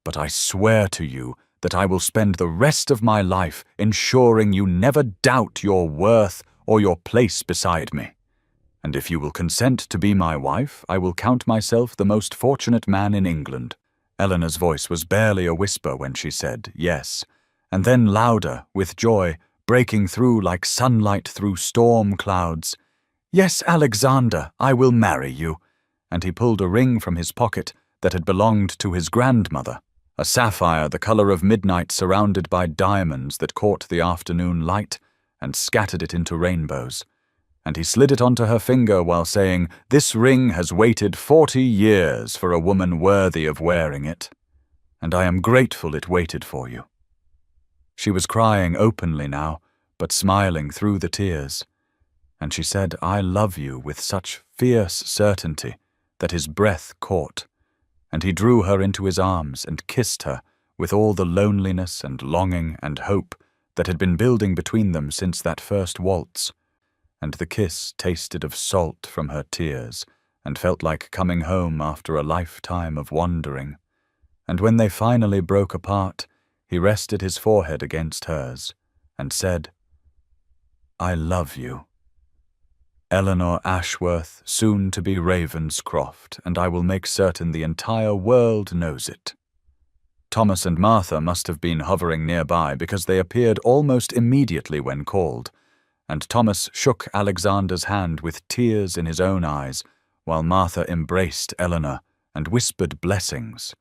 But I swear to you that I will spend the rest of my life ensuring you never doubt your worth or your place beside me. And if you will consent to be my wife, I will count myself the most fortunate man in England. Eleanor's voice was barely a whisper when she said yes, and then louder, with joy, breaking through like sunlight through storm clouds. Yes, Alexander, I will marry you. And he pulled a ring from his pocket that had belonged to his grandmother, a sapphire the color of midnight surrounded by diamonds that caught the afternoon light and scattered it into rainbows. And he slid it onto her finger while saying, This ring has waited 40 years for a woman worthy of wearing it, and I am grateful it waited for you. She was crying openly now, but smiling through the tears, and she said, I love you with such fierce certainty that his breath caught, and he drew her into his arms and kissed her with all the loneliness and longing and hope that had been building between them since that first waltz, and the kiss tasted of salt from her tears and felt like coming home after a lifetime of wandering. And when they finally broke apart, he rested his forehead against hers and said, I love you. Eleanor Ashworth, soon to be Ravenscroft, and I will make certain the entire world knows it." Thomas and Martha must have been hovering nearby because they appeared almost immediately when called, and Thomas shook Alexander's hand with tears in his own eyes, while Martha embraced Eleanor and whispered blessings,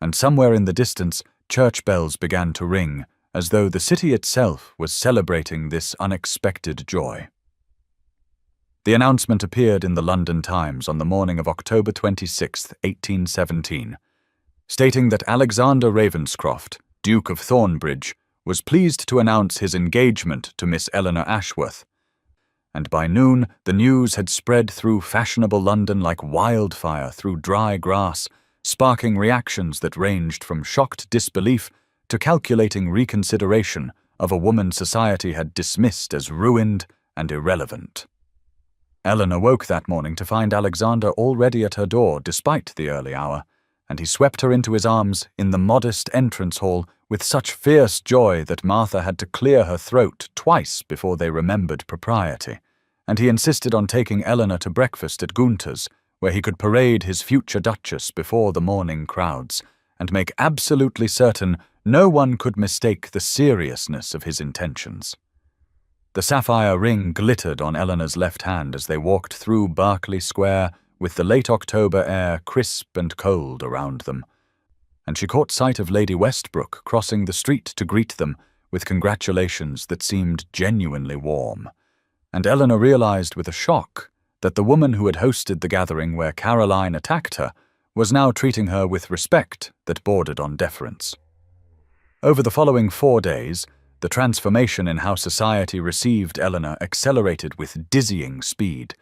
and somewhere in the distance church bells began to ring, as though the city itself was celebrating this unexpected joy. The announcement appeared in the London Times on the morning of October 26, 1817, stating that Alexander Ravenscroft, Duke of Thornbridge, was pleased to announce his engagement to Miss Eleanor Ashworth, and by noon the news had spread through fashionable London like wildfire through dry grass, sparking reactions that ranged from shocked disbelief to calculating reconsideration of a woman society had dismissed as ruined and irrelevant. Eleanor woke that morning to find Alexander already at her door despite the early hour, and he swept her into his arms in the modest entrance hall with such fierce joy that Martha had to clear her throat twice before they remembered propriety, and he insisted on taking Eleanor to breakfast at Gunther's, where he could parade his future duchess before the morning crowds, and make absolutely certain no one could mistake the seriousness of his intentions. The sapphire ring glittered on Eleanor's left hand as they walked through Berkeley Square with the late October air crisp and cold around them, and she caught sight of Lady Westbrook crossing the street to greet them with congratulations that seemed genuinely warm, and Eleanor realized with a shock that the woman who had hosted the gathering where Caroline attacked her was now treating her with respect that bordered on deference. Over the following 4 days, the transformation in how society received Eleanor accelerated with dizzying speed.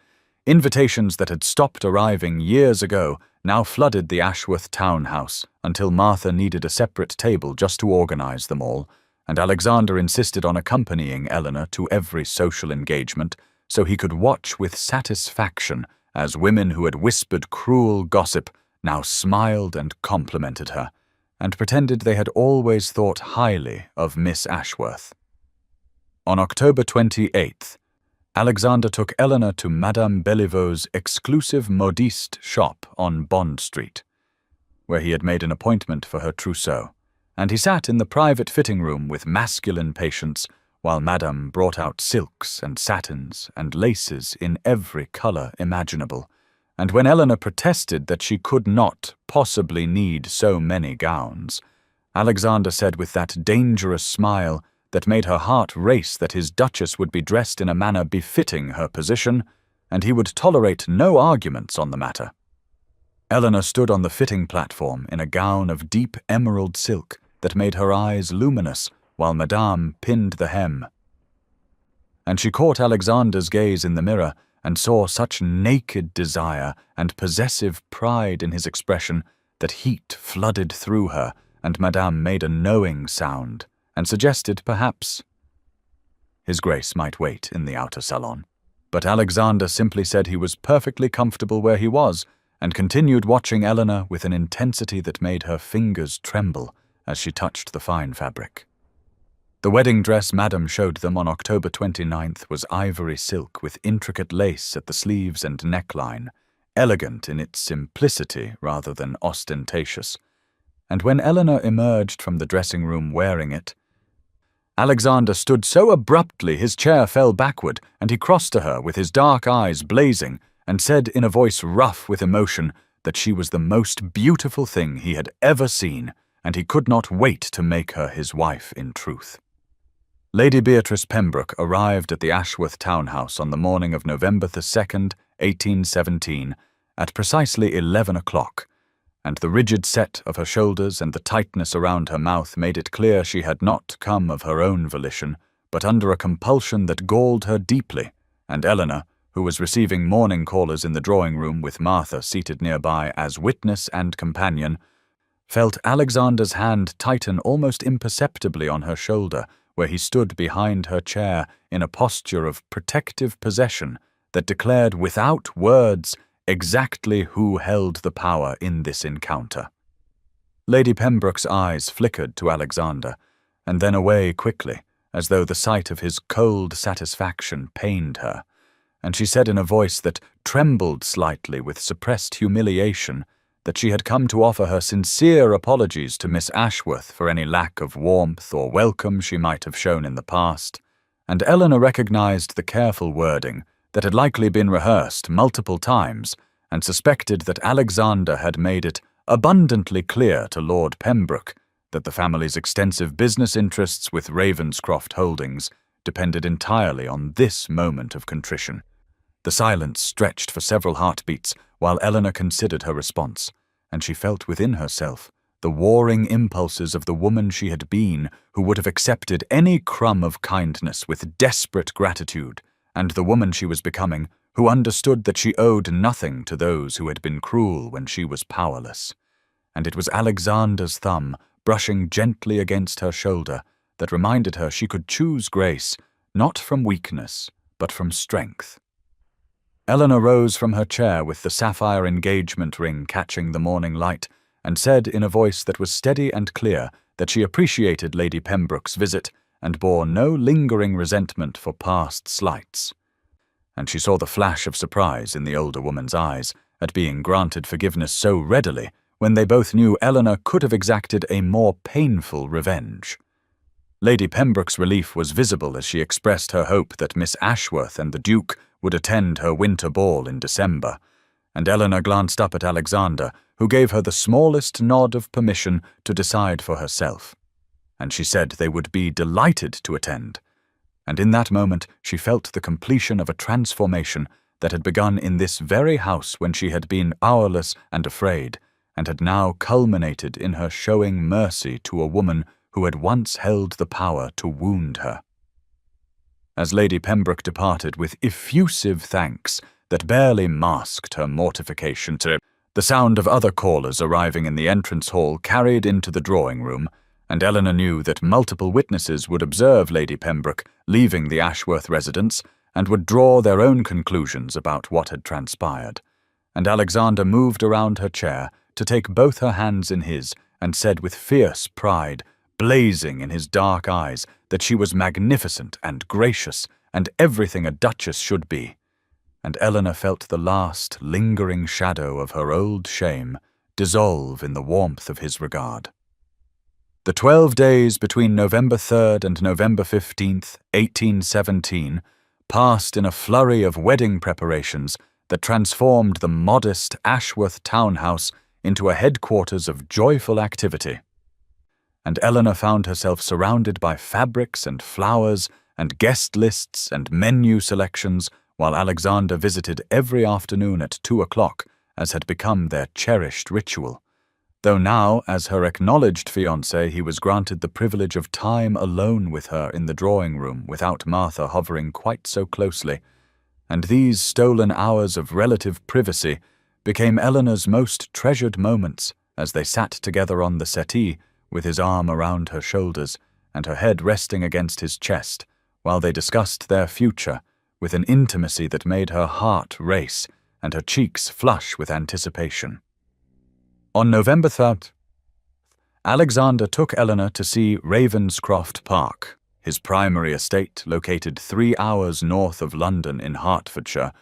Invitations that had stopped arriving years ago now flooded the Ashworth townhouse until Martha needed a separate table just to organize them all, and Alexander insisted on accompanying Eleanor to every social engagement so he could watch with satisfaction as women who had whispered cruel gossip now smiled and complimented her, and pretended they had always thought highly of Miss Ashworth. On October 28th, Alexander took Eleanor to Madame Bellevaux's exclusive modiste shop on Bond Street, where he had made an appointment for her trousseau, and he sat in the private fitting room with masculine patience while Madame brought out silks and satins and laces in every color imaginable, and when Eleanor protested that she could not possibly need so many gowns, Alexander said with that dangerous smile that made her heart race that his duchess would be dressed in a manner befitting her position, and he would tolerate no arguments on the matter. Eleanor stood on the fitting platform in a gown of deep emerald silk that made her eyes luminous while Madame pinned the hem. And she caught Alexander's gaze in the mirror and saw such naked desire and possessive pride in his expression that heat flooded through her, and Madame made a knowing sound and suggested perhaps His Grace might wait in the outer salon. But Alexander simply said he was perfectly comfortable where he was and continued watching Eleanor with an intensity that made her fingers tremble as she touched the fine fabric. The wedding dress Madame showed them on October 29th was ivory silk with intricate lace at the sleeves and neckline, elegant in its simplicity rather than ostentatious, and when Eleanor emerged from the dressing room wearing it, Alexander stood so abruptly his chair fell backward, and he crossed to her with his dark eyes blazing and said in a voice rough with emotion that she was the most beautiful thing he had ever seen, and he could not wait to make her his wife in truth. Lady Beatrice Pembroke arrived at the Ashworth townhouse on the morning of November the 2nd, 1817, at precisely 11 o'clock, and the rigid set of her shoulders and the tightness around her mouth made it clear she had not come of her own volition, but under a compulsion that galled her deeply, and Eleanor, who was receiving morning callers in the drawing-room with Martha seated nearby as witness and companion, felt Alexander's hand tighten almost imperceptibly on her shoulder, where he stood behind her chair in a posture of protective possession that declared without words exactly who held the power in this encounter. Lady Pembroke's eyes flickered to Alexander, and then away quickly, as though the sight of his cold satisfaction pained her, and she said in a voice that trembled slightly with suppressed humiliation that she had come to offer her sincere apologies to Miss Ashworth for any lack of warmth or welcome she might have shown in the past, and Eleanor recognized the careful wording that had likely been rehearsed multiple times and suspected that Alexander had made it abundantly clear to Lord Pembroke that the family's extensive business interests with Ravenscroft Holdings depended entirely on this moment of contrition. The silence stretched for several heartbeats while Eleanor considered her response, and she felt within herself the warring impulses of the woman she had been who would have accepted any crumb of kindness with desperate gratitude, and the woman she was becoming who understood that she owed nothing to those who had been cruel when she was powerless. And it was Alexander's thumb brushing gently against her shoulder that reminded her she could choose grace not from weakness but from strength. Eleanor rose from her chair with the sapphire engagement ring catching the morning light and said in a voice that was steady and clear that she appreciated Lady Pembroke's visit and bore no lingering resentment for past slights. And she saw the flash of surprise in the older woman's eyes at being granted forgiveness so readily when they both knew Eleanor could have exacted a more painful revenge. Lady Pembroke's relief was visible as she expressed her hope that Miss Ashworth and the Duke would attend her winter ball in December, and Eleanor glanced up at Alexander, who gave her the smallest nod of permission to decide for herself. And she said they would be delighted to attend. And in that moment she felt the completion of a transformation that had begun in this very house when she had been powerless and afraid, and had now culminated in her showing mercy to a woman who had once held the power to wound her. As Lady Pembroke departed with effusive thanks that barely masked her mortification, the sound of other callers arriving in the entrance hall carried into the drawing-room, and Eleanor knew that multiple witnesses would observe Lady Pembroke leaving the Ashworth residence and would draw their own conclusions about what had transpired. And Alexander moved around her chair to take both her hands in his and said with fierce pride, blazing in his dark eyes, that she was magnificent and gracious and everything a duchess should be. And Eleanor felt the last lingering shadow of her old shame dissolve in the warmth of his regard. The 12 days between November 3rd and November 15th, 1817, passed in a flurry of wedding preparations that transformed the modest Ashworth townhouse into a headquarters of joyful activity. And Eleanor found herself surrounded by fabrics and flowers and guest lists and menu selections, while Alexander visited every afternoon at 2 o'clock, as had become their cherished ritual. Though now, as her acknowledged fiancé, he was granted the privilege of time alone with her in the drawing-room without Martha hovering quite so closely, and these stolen hours of relative privacy became Eleanor's most treasured moments as they sat together on the settee, with his arm around her shoulders and her head resting against his chest, while they discussed their future with an intimacy that made her heart race and her cheeks flush with anticipation. On November 3rd, Alexander took Eleanor to see Ravenscroft Park, his primary estate located 3 hours north of London in Hertfordshire,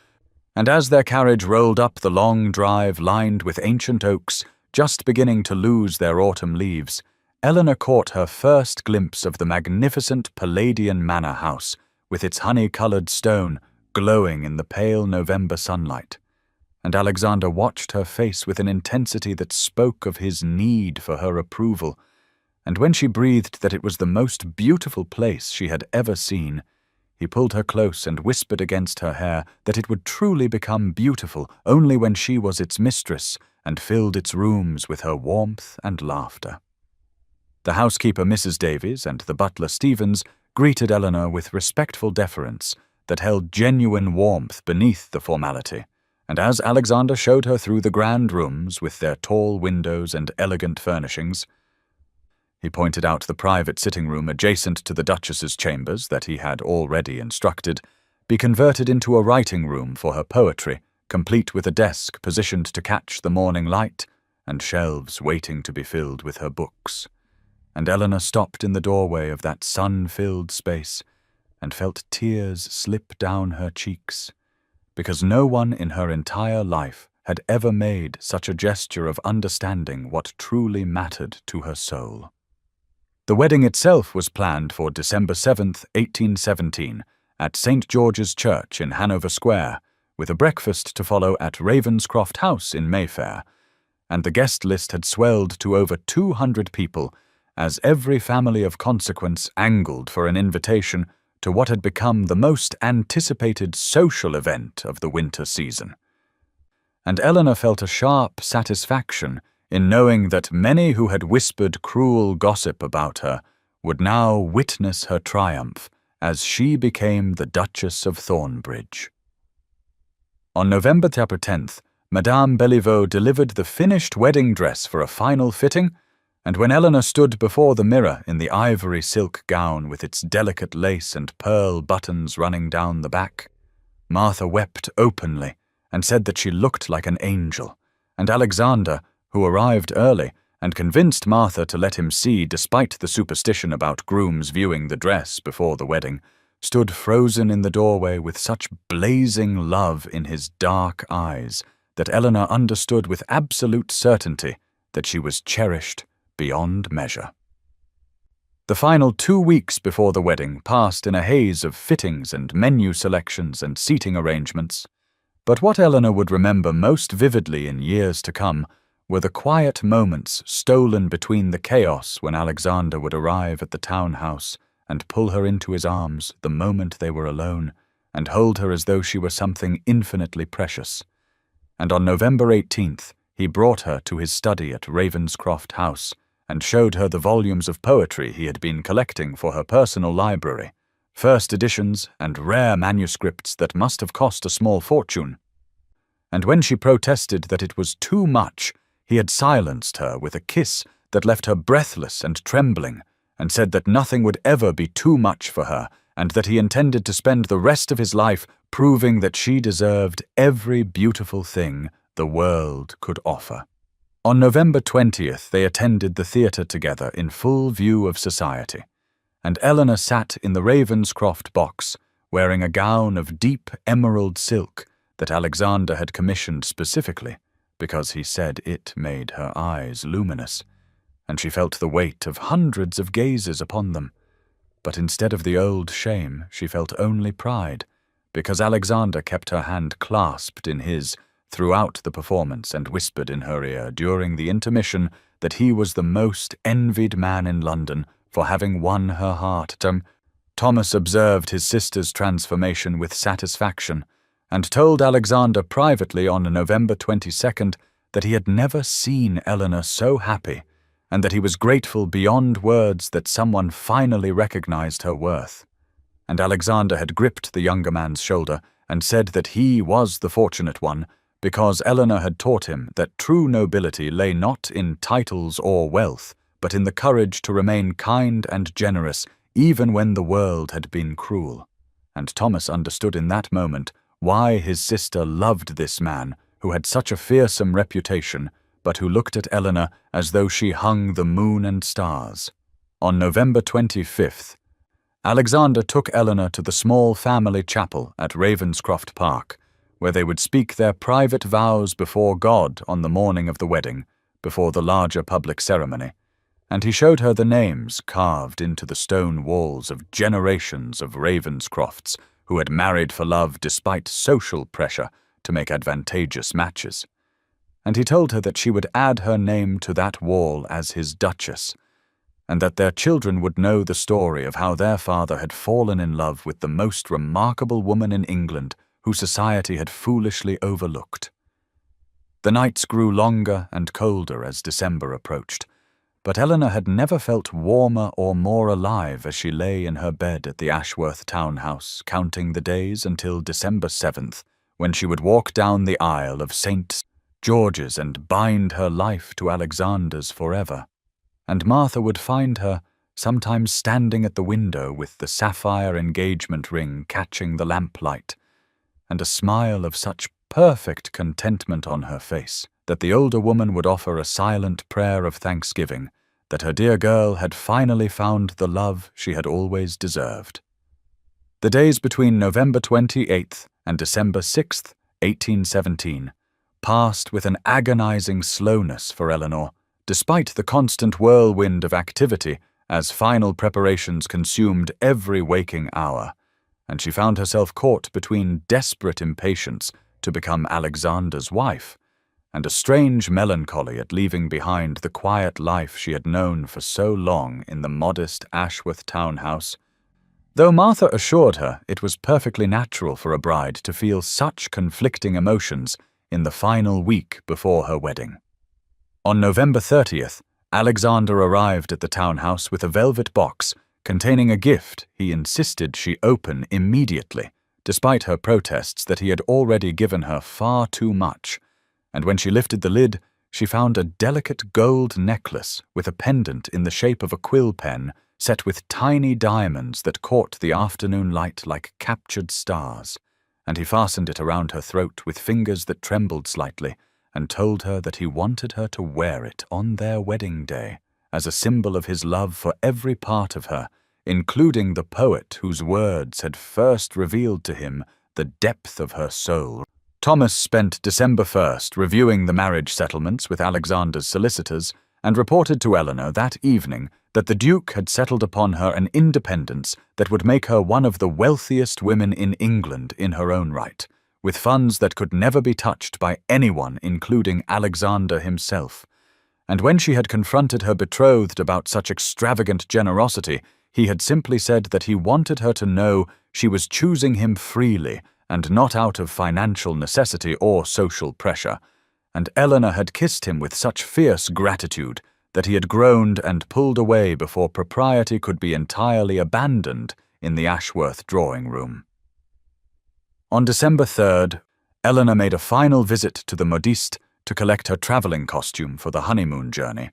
and as their carriage rolled up the long drive lined with ancient oaks, just beginning to lose their autumn leaves, Eleanor caught her first glimpse of the magnificent Palladian manor house, with its honey-coloured stone glowing in the pale November sunlight. And Alexander watched her face with an intensity that spoke of his need for her approval, and when she breathed that it was the most beautiful place she had ever seen, he pulled her close and whispered against her hair that it would truly become beautiful only when she was its mistress and filled its rooms with her warmth and laughter. The housekeeper Mrs. Davies and the butler Stevens greeted Eleanor with respectful deference that held genuine warmth beneath the formality, and as Alexander showed her through the grand rooms with their tall windows and elegant furnishings, he pointed out the private sitting room adjacent to the Duchess's chambers that he had already instructed be converted into a writing room for her poetry, complete with a desk positioned to catch the morning light and shelves waiting to be filled with her books. And Eleanor stopped in the doorway of that sun-filled space and felt tears slip down her cheeks because no one in her entire life had ever made such a gesture of understanding what truly mattered to her soul. The wedding itself was planned for December 7th, 1817, at St. George's Church in Hanover Square, with a breakfast to follow at Ravenscroft House in Mayfair, and the guest list had swelled to over 200 people, as every family of consequence angled for an invitation to what had become the most anticipated social event of the winter season. And Eleanor felt a sharp satisfaction in knowing that many who had whispered cruel gossip about her would now witness her triumph as she became the Duchess of Thornbridge. On November 10th, Madame Beliveau delivered the finished wedding dress for a final fitting, and when Eleanor stood before the mirror in the ivory silk gown with its delicate lace and pearl buttons running down the back, Martha wept openly and said that she looked like an angel, and Alexander, who arrived early and convinced Martha to let him see despite the superstition about grooms viewing the dress before the wedding, stood frozen in the doorway with such blazing love in his dark eyes that Eleanor understood with absolute certainty that she was cherished beyond measure. The final 2 weeks before the wedding passed in a haze of fittings and menu selections and seating arrangements, but what Eleanor would remember most vividly in years to come were the quiet moments stolen between the chaos when Alexander would arrive at the townhouse and pull her into his arms the moment they were alone, and hold her as though she were something infinitely precious. And on November 18th, he brought her to his study at Ravenscroft House and showed her the volumes of poetry he had been collecting for her personal library, first editions and rare manuscripts that must have cost a small fortune. And when she protested that it was too much, he had silenced her with a kiss that left her breathless and trembling, and said that nothing would ever be too much for her, and that he intended to spend the rest of his life proving that she deserved every beautiful thing the world could offer. On November 20th, they attended the theatre together in full view of society, and Eleanor sat in the Ravenscroft box, wearing a gown of deep emerald silk that Alexander had commissioned specifically, because he said it made her eyes luminous, and she felt the weight of hundreds of gazes upon them. But instead of the old shame, she felt only pride, because Alexander kept her hand clasped in his throughout the performance and whispered in her ear during the intermission that he was the most envied man in London for having won her heart. Thomas observed his sister's transformation with satisfaction, and told Alexander privately on November 22nd that he had never seen Eleanor so happy, and that he was grateful beyond words that someone finally recognized her worth. And Alexander had gripped the younger man's shoulder and said that he was the fortunate one, because Eleanor had taught him that true nobility lay not in titles or wealth, but in the courage to remain kind and generous even when the world had been cruel. And Thomas understood in that moment why his sister loved this man who had such a fearsome reputation, but who looked at Eleanor as though she hung the moon and stars. On November 25th, Alexander took Eleanor to the small family chapel at Ravenscroft Park, where they would speak their private vows before God on the morning of the wedding, before the larger public ceremony, and he showed her the names carved into the stone walls of generations of Ravenscrofts who had married for love despite social pressure to make advantageous matches. And he told her that she would add her name to that wall as his Duchess, and that their children would know the story of how their father had fallen in love with the most remarkable woman in England who society had foolishly overlooked. The nights grew longer and colder as December approached, but Eleanor had never felt warmer or more alive as she lay in her bed at the Ashworth townhouse, counting the days until December 7th, when she would walk down the aisle of St. George's and bind her life to Alexander's forever. And Martha would find her sometimes standing at the window with the sapphire engagement ring catching the lamplight, and a smile of such perfect contentment on her face that the older woman would offer a silent prayer of thanksgiving that her dear girl had finally found the love she had always deserved. The days between November 28th and December 6th, 1817, passed with an agonizing slowness for Eleanor, despite the constant whirlwind of activity as final preparations consumed every waking hour, and she found herself caught between desperate impatience to become Alexander's wife and a strange melancholy at leaving behind the quiet life she had known for so long in the modest Ashworth townhouse, though Martha assured her it was perfectly natural for a bride to feel such conflicting emotions in the final week before her wedding. On November 30th, Alexander arrived at the townhouse with a velvet box containing a gift he insisted she open immediately, despite her protests that he had already given her far too much, and when she lifted the lid, she found a delicate gold necklace with a pendant in the shape of a quill pen set with tiny diamonds that caught the afternoon light like captured stars, and he fastened it around her throat with fingers that trembled slightly, and told her that he wanted her to wear it on their wedding day as a symbol of his love for every part of her, including the poet whose words had first revealed to him the depth of her soul. Thomas spent December 1st reviewing the marriage settlements with Alexander's solicitors and reported to Eleanor that evening that the Duke had settled upon her an independence that would make her one of the wealthiest women in England in her own right, with funds that could never be touched by anyone, including Alexander himself. And when she had confronted her betrothed about such extravagant generosity, he had simply said that he wanted her to know she was choosing him freely and not out of financial necessity or social pressure, and Eleanor had kissed him with such fierce gratitude that he had groaned and pulled away before propriety could be entirely abandoned in the Ashworth drawing-room. On December 3rd, Eleanor made a final visit to the modiste to collect her traveling costume for the honeymoon journey,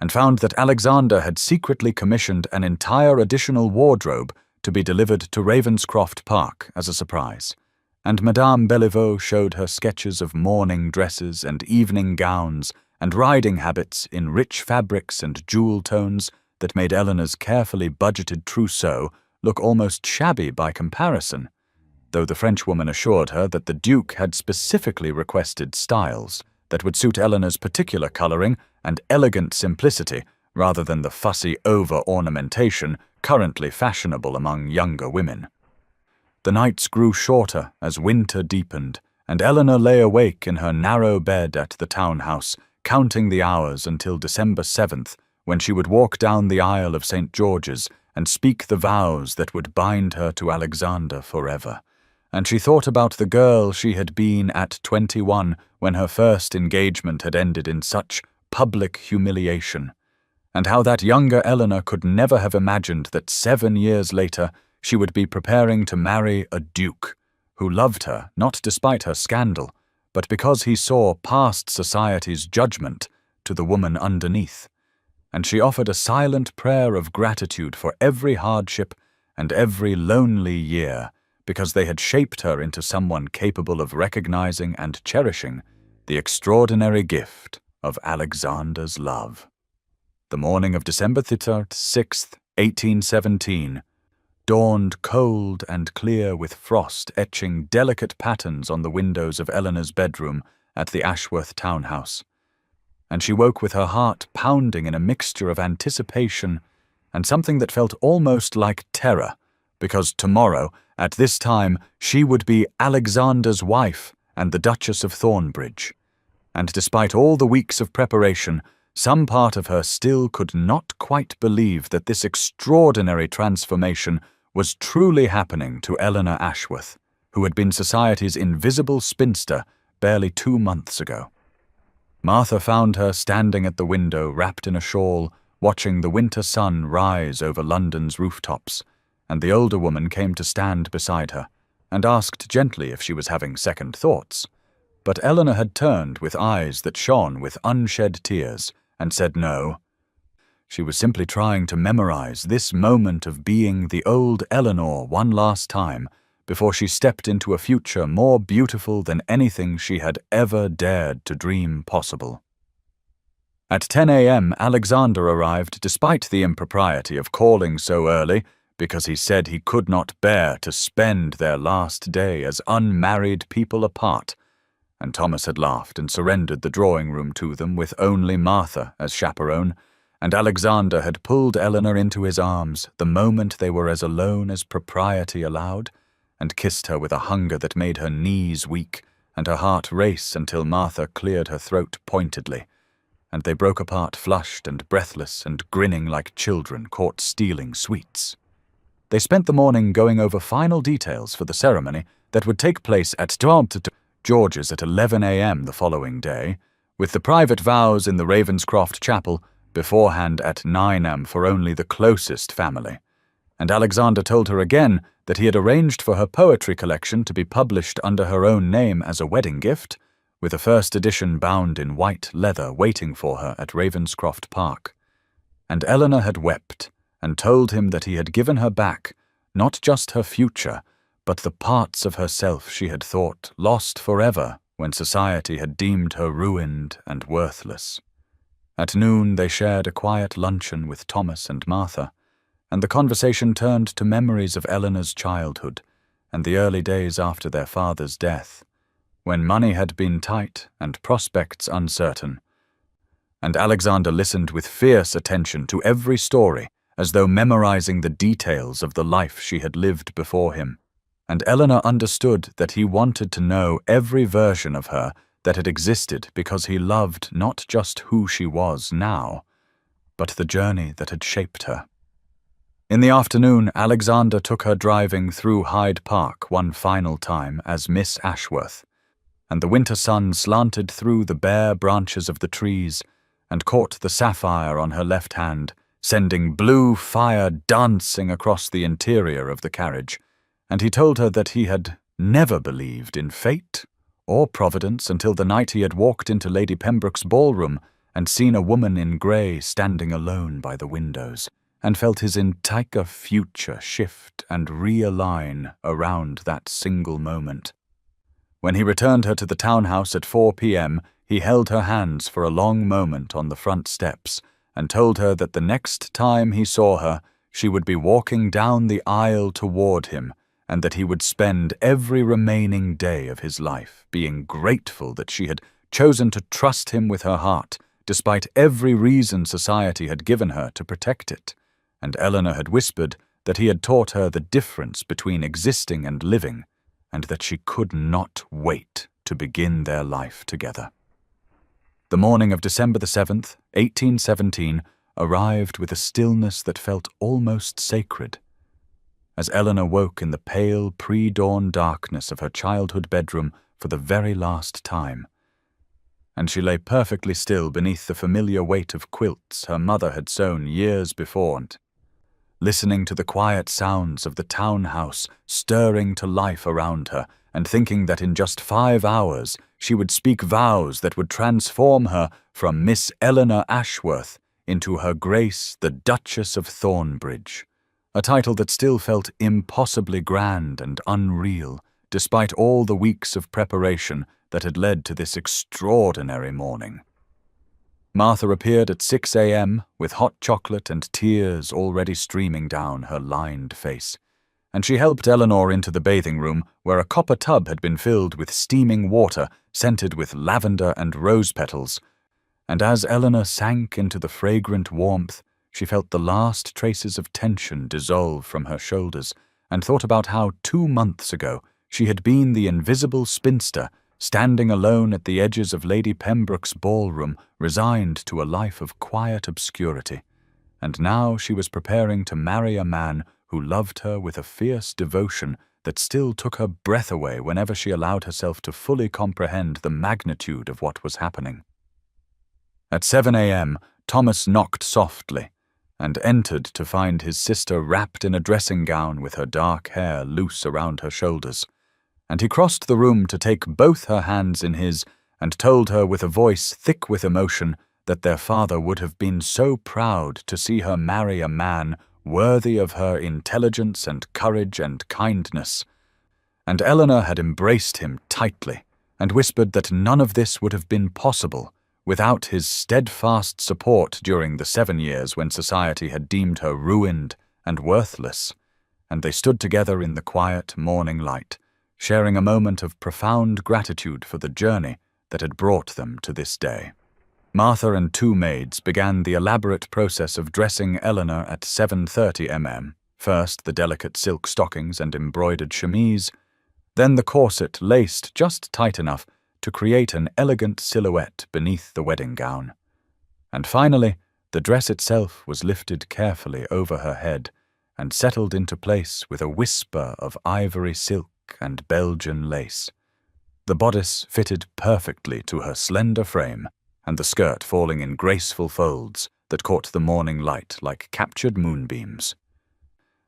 and found that Alexander had secretly commissioned an entire additional wardrobe to be delivered to Ravenscroft Park as a surprise, and Madame Bellevaux showed her sketches of morning dresses and evening gowns and riding habits in rich fabrics and jewel tones that made Eleanor's carefully budgeted trousseau look almost shabby by comparison, though the Frenchwoman assured her that the Duke had specifically requested styles that would suit Eleanor's particular colouring and elegant simplicity rather than the fussy over-ornamentation currently fashionable among younger women. The nights grew shorter as winter deepened, and Eleanor lay awake in her narrow bed at the townhouse, counting the hours until December 7th, when she would walk down the aisle of St. George's and speak the vows that would bind her to Alexander forever. And she thought about the girl she had been at 21 when her first engagement had ended in such public humiliation, and how that younger Eleanor could never have imagined that 7 years later she would be preparing to marry a duke, who loved her not despite her scandal, but because he saw past society's judgment to the woman underneath. And she offered a silent prayer of gratitude for every hardship and every lonely year, because they had shaped her into someone capable of recognizing and cherishing the extraordinary gift of Alexander's love. The morning of December 6th, 1817, dawned cold and clear with frost etching delicate patterns on the windows of Eleanor's bedroom at the Ashworth townhouse, and she woke with her heart pounding in a mixture of anticipation and something that felt almost like terror, because tomorrow, at this time, she would be Alexander's wife and the Duchess of Thornbridge, and despite all the weeks of preparation, some part of her still could not quite believe that this extraordinary transformation was truly happening to Eleanor Ashworth, who had been society's invisible spinster barely 2 months ago. Martha found her standing at the window wrapped in a shawl, watching the winter sun rise over London's rooftops, and the older woman came to stand beside her and asked gently if she was having second thoughts. But Eleanor had turned with eyes that shone with unshed tears and said no. She was simply trying to memorize this moment of being the old Eleanor one last time before she stepped into a future more beautiful than anything she had ever dared to dream possible. At 10 a.m., Alexander arrived despite the impropriety of calling so early, because he said he could not bear to spend their last day as unmarried people apart, and Thomas had laughed and surrendered the drawing room to them with only Martha as chaperone, and Alexander had pulled Eleanor into his arms the moment they were as alone as propriety allowed, and kissed her with a hunger that made her knees weak and her heart race until Martha cleared her throat pointedly, and they broke apart flushed and breathless and grinning like children caught stealing sweets. They spent the morning going over final details for the ceremony that would take place at George's at 11 a.m. the following day, with the private vows in the Ravenscroft chapel beforehand at 9 a.m. for only the closest family. And Alexander told her again that he had arranged for her poetry collection to be published under her own name as a wedding gift, with a first edition bound in white leather waiting for her at Ravenscroft Park. And Eleanor had wept and told him that he had given her back not just her future, but the parts of herself she had thought lost forever when society had deemed her ruined and worthless. At noon they shared a quiet luncheon with Thomas and Martha, and the conversation turned to memories of Eleanor's childhood and the early days after their father's death, when money had been tight and prospects uncertain. And Alexander listened with fierce attention to every story, as though memorizing the details of the life she had lived before him, and Eleanor understood that he wanted to know every version of her that had existed because he loved not just who she was now, but the journey that had shaped her. In the afternoon, Alexander took her driving through Hyde Park one final time as Miss Ashworth, and the winter sun slanted through the bare branches of the trees and caught the sapphire on her left hand, sending blue fire dancing across the interior of the carriage, and he told her that he had never believed in fate or providence until the night he had walked into Lady Pembroke's ballroom and seen a woman in grey standing alone by the windows, and felt his entire future shift and realign around that single moment. When he returned her to the townhouse at 4 p.m., he held her hands for a long moment on the front steps and told her that the next time he saw her, she would be walking down the aisle toward him, and that he would spend every remaining day of his life being grateful that she had chosen to trust him with her heart, despite every reason society had given her to protect it. And Eleanor had whispered that he had taught her the difference between existing and living, and that she could not wait to begin their life together. The morning of December the 7th, 1817, arrived with a stillness that felt almost sacred. As Eleanor woke in the pale pre-dawn darkness of her childhood bedroom for the very last time, and she lay perfectly still beneath the familiar weight of quilts her mother had sewn years before, listening to the quiet sounds of the townhouse stirring to life around her, and thinking that in just 5 hours she would speak vows that would transform her from Miss Eleanor Ashworth into Her Grace the Duchess of Thornbridge, a title that still felt impossibly grand and unreal, despite all the weeks of preparation that had led to this extraordinary morning. Martha appeared at 6 a.m. with hot chocolate and tears already streaming down her lined face, and she helped Eleanor into the bathing room, where a copper tub had been filled with steaming water scented with lavender and rose petals, and as Eleanor sank into the fragrant warmth, she felt the last traces of tension dissolve from her shoulders, and thought about how 2 months ago she had been the invisible spinster standing alone at the edges of Lady Pembroke's ballroom, resigned to a life of quiet obscurity, and now she was preparing to marry a man who loved her with a fierce devotion that still took her breath away whenever she allowed herself to fully comprehend the magnitude of what was happening. At 7 a.m., Thomas knocked softly, and entered to find his sister wrapped in a dressing gown with her dark hair loose around her shoulders, and he crossed the room to take both her hands in his and told her with a voice thick with emotion that their father would have been so proud to see her marry a man worthy of her intelligence and courage and kindness. And Eleanor had embraced him tightly and whispered that none of this would have been possible without his steadfast support during the 7 years when society had deemed her ruined and worthless, and they stood together in the quiet morning light, sharing a moment of profound gratitude for the journey that had brought them to this day. Martha and two maids began the elaborate process of dressing Eleanor at 7:30 m.m. First the delicate silk stockings and embroidered chemise, then the corset laced just tight enough to create an elegant silhouette beneath the wedding gown. And finally, the dress itself was lifted carefully over her head and settled into place with a whisper of ivory silk and Belgian lace. The bodice fitted perfectly to her slender frame, and the skirt falling in graceful folds that caught the morning light like captured moonbeams.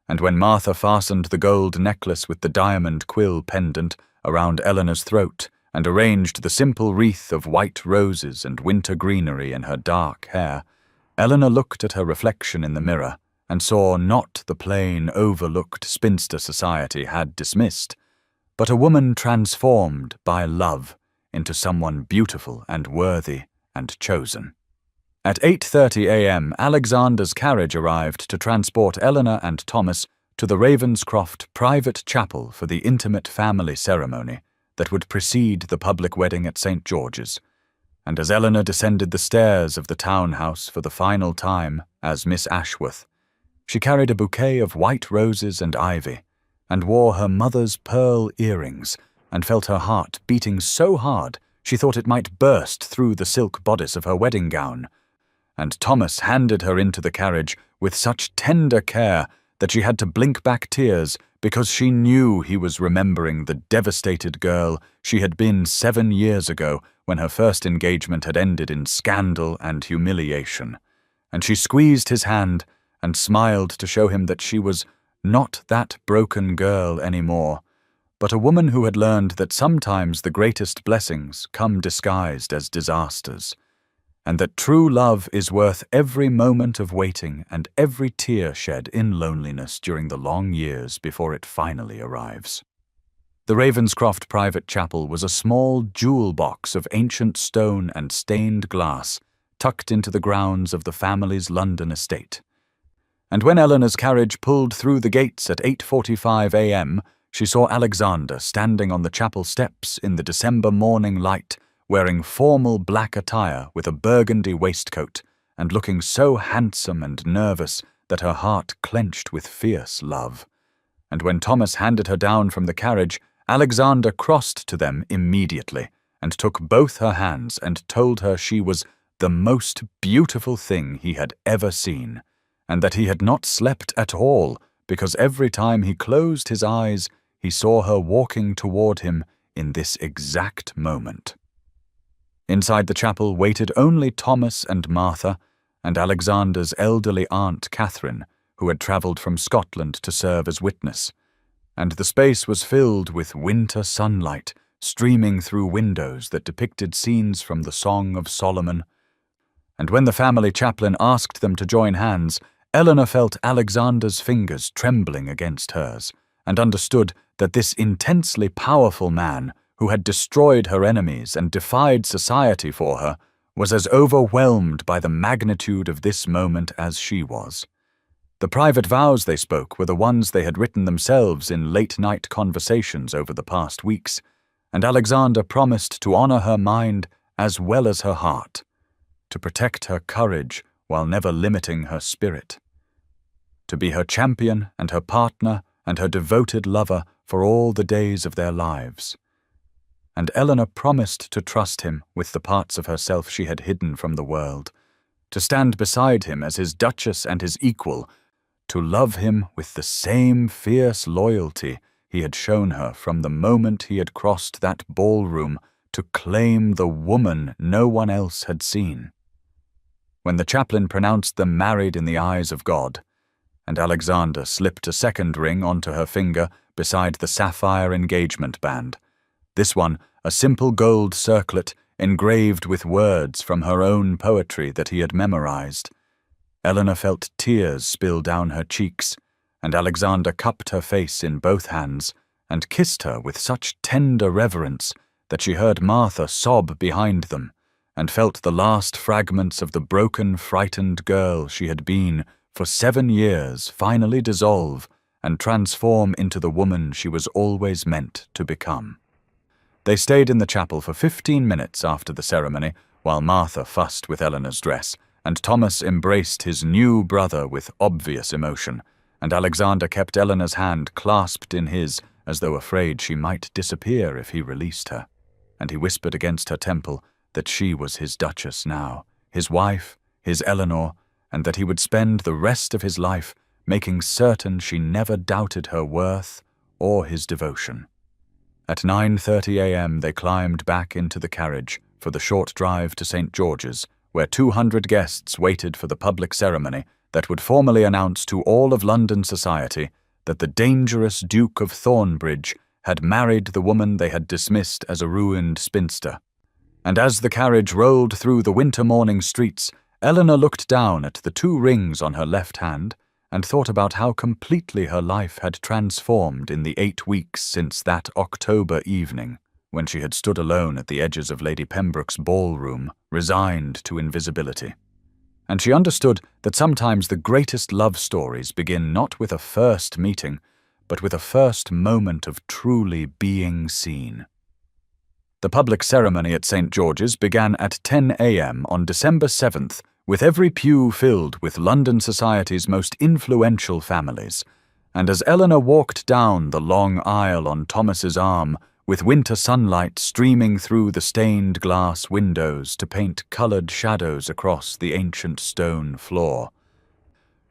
And when Martha fastened the gold necklace with the diamond quill pendant around Eleanor's throat and arranged the simple wreath of white roses and winter greenery in her dark hair, Eleanor looked at her reflection in the mirror and saw not the plain, overlooked spinster society had dismissed, but a woman transformed by love into someone beautiful and worthy and chosen. At 8:30 a.m., Alexander's carriage arrived to transport Eleanor and Thomas to the Ravenscroft private chapel for the intimate family ceremony that would precede the public wedding at St. George's, and as Eleanor descended the stairs of the townhouse for the final time as Miss Ashworth, she carried a bouquet of white roses and ivy, and wore her mother's pearl earrings, and felt her heart beating so hard she thought it might burst through the silk bodice of her wedding gown. And Thomas handed her into the carriage with such tender care that she had to blink back tears because she knew he was remembering the devastated girl she had been 7 years ago when her first engagement had ended in scandal and humiliation. And she squeezed his hand and smiled to show him that she was not that broken girl anymore, but a woman who had learned that sometimes the greatest blessings come disguised as disasters, and that true love is worth every moment of waiting and every tear shed in loneliness during the long years before it finally arrives. The Ravenscroft private chapel was a small jewel box of ancient stone and stained glass tucked into the grounds of the family's London estate. And when Eleanor's carriage pulled through the gates at 8:45 a.m., she saw Alexander standing on the chapel steps in the December morning light, wearing formal black attire with a burgundy waistcoat, and looking so handsome and nervous that her heart clenched with fierce love. And when Thomas handed her down from the carriage, Alexander crossed to them immediately, and took both her hands and told her she was the most beautiful thing he had ever seen, and that he had not slept at all, because every time he closed his eyes, he saw her walking toward him in this exact moment. Inside the chapel waited only Thomas and Martha, and Alexander's elderly aunt Catherine, who had travelled from Scotland to serve as witness, and the space was filled with winter sunlight streaming through windows that depicted scenes from the Song of Solomon. And when the family chaplain asked them to join hands, Eleanor felt Alexander's fingers trembling against hers, and understood that this intensely powerful man, who had destroyed her enemies and defied society for her, was as overwhelmed by the magnitude of this moment as she was. The private vows they spoke were the ones they had written themselves in late-night conversations over the past weeks, and Alexander promised to honor her mind as well as her heart, to protect her courage while never limiting her spirit, to be her champion and her partner and her devoted lover for all the days of their lives. And Eleanor promised to trust him with the parts of herself she had hidden from the world, to stand beside him as his duchess and his equal, to love him with the same fierce loyalty he had shown her from the moment he had crossed that ballroom to claim the woman no one else had seen. When the chaplain pronounced them married in the eyes of God, and Alexander slipped a second ring onto her finger beside the sapphire engagement band, this one a simple gold circlet engraved with words from her own poetry that he had memorized, Eleanor felt tears spill down her cheeks, and Alexander cupped her face in both hands and kissed her with such tender reverence that she heard Martha sob behind them, and felt the last fragments of the broken, frightened girl she had been for 7 years finally dissolve and transform into the woman she was always meant to become. They stayed in the chapel for 15 minutes after the ceremony, while Martha fussed with Eleanor's dress, and Thomas embraced his new brother with obvious emotion, and Alexander kept Eleanor's hand clasped in his, as though afraid she might disappear if he released her. And he whispered against her temple that she was his duchess now, his wife, his Eleanor, and that he would spend the rest of his life making certain she never doubted her worth or his devotion. At 9:30 a.m. they climbed back into the carriage for the short drive to St. George's, where 200 guests waited for the public ceremony that would formally announce to all of London society that the dangerous Duke of Thornbridge had married the woman they had dismissed as a ruined spinster. And as the carriage rolled through the winter morning streets, Eleanor looked down at the 2 rings on her left hand and thought about how completely her life had transformed in the 8 weeks since that October evening, when she had stood alone at the edges of Lady Pembroke's ballroom, resigned to invisibility. And she understood that sometimes the greatest love stories begin not with a first meeting, but with a first moment of truly being seen. The public ceremony at St. George's began at 10 a.m. on December 7th, with every pew filled with London society's most influential families, and as Eleanor walked down the long aisle on Thomas's arm, with winter sunlight streaming through the stained glass windows to paint coloured shadows across the ancient stone floor,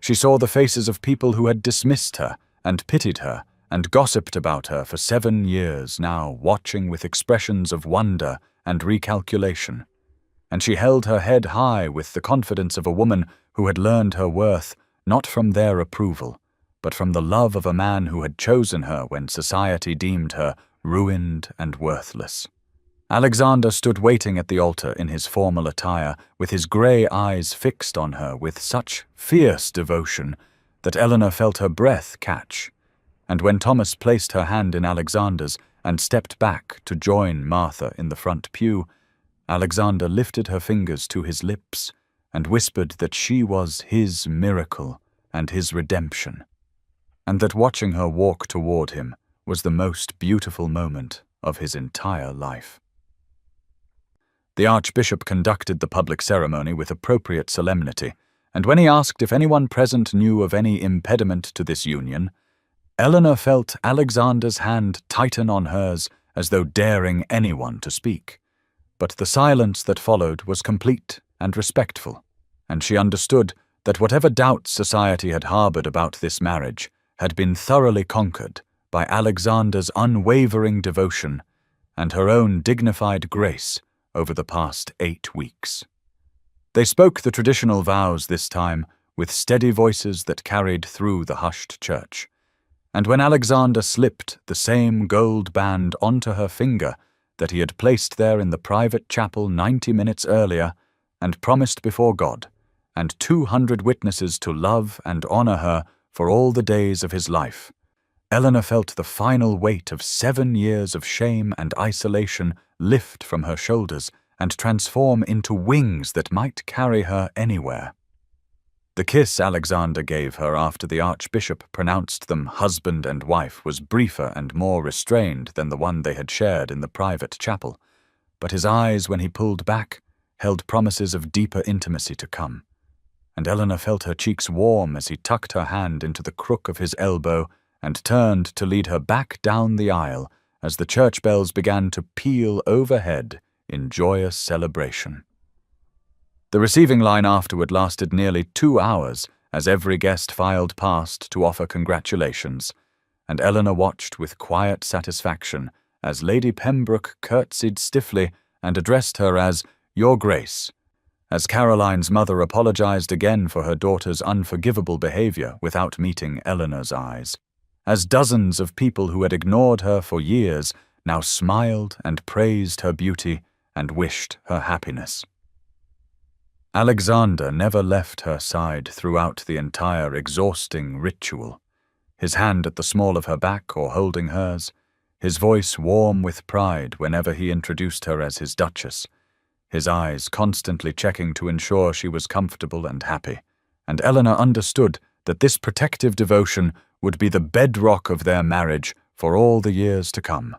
she saw the faces of people who had dismissed her and pitied her and gossiped about her for 7 years now, watching with expressions of wonder and recalculation. And she held her head high with the confidence of a woman who had learned her worth not from their approval, but from the love of a man who had chosen her when society deemed her ruined and worthless. Alexander stood waiting at the altar in his formal attire, with his grey eyes fixed on her with such fierce devotion that Eleanor felt her breath catch. And when Thomas placed her hand in Alexander's and stepped back to join Martha in the front pew, Alexander lifted her fingers to his lips and whispered that she was his miracle and his redemption, and that watching her walk toward him was the most beautiful moment of his entire life. The Archbishop conducted the public ceremony with appropriate solemnity, and when he asked if anyone present knew of any impediment to this union, Eleanor felt Alexander's hand tighten on hers as though daring anyone to speak. But the silence that followed was complete and respectful, and she understood that whatever doubts society had harbored about this marriage had been thoroughly conquered by Alexander's unwavering devotion and her own dignified grace over the past 8 weeks. They spoke the traditional vows this time with steady voices that carried through the hushed church, and when Alexander slipped the same gold band onto her finger that he had placed there in the private chapel 90 minutes earlier, and promised before God and 200 witnesses to love and honor her for all the days of his life, Eleanor felt the final weight of 7 years of shame and isolation lift from her shoulders and transform into wings that might carry her anywhere. The kiss Alexander gave her after the Archbishop pronounced them husband and wife was briefer and more restrained than the one they had shared in the private chapel, but his eyes, when he pulled back, held promises of deeper intimacy to come, and Eleanor felt her cheeks warm as he tucked her hand into the crook of his elbow and turned to lead her back down the aisle as the church bells began to peal overhead in joyous celebration. The receiving line afterward lasted nearly 2 hours as every guest filed past to offer congratulations, and Eleanor watched with quiet satisfaction as Lady Pembroke curtsied stiffly and addressed her as "Your Grace," as Caroline's mother apologized again for her daughter's unforgivable behavior without meeting Eleanor's eyes, as dozens of people who had ignored her for years now smiled and praised her beauty and wished her happiness. Alexander never left her side throughout the entire exhausting ritual, his hand at the small of her back or holding hers, his voice warm with pride whenever he introduced her as his duchess, his eyes constantly checking to ensure she was comfortable and happy, and Eleanor understood that this protective devotion would be the bedrock of their marriage for all the years to come.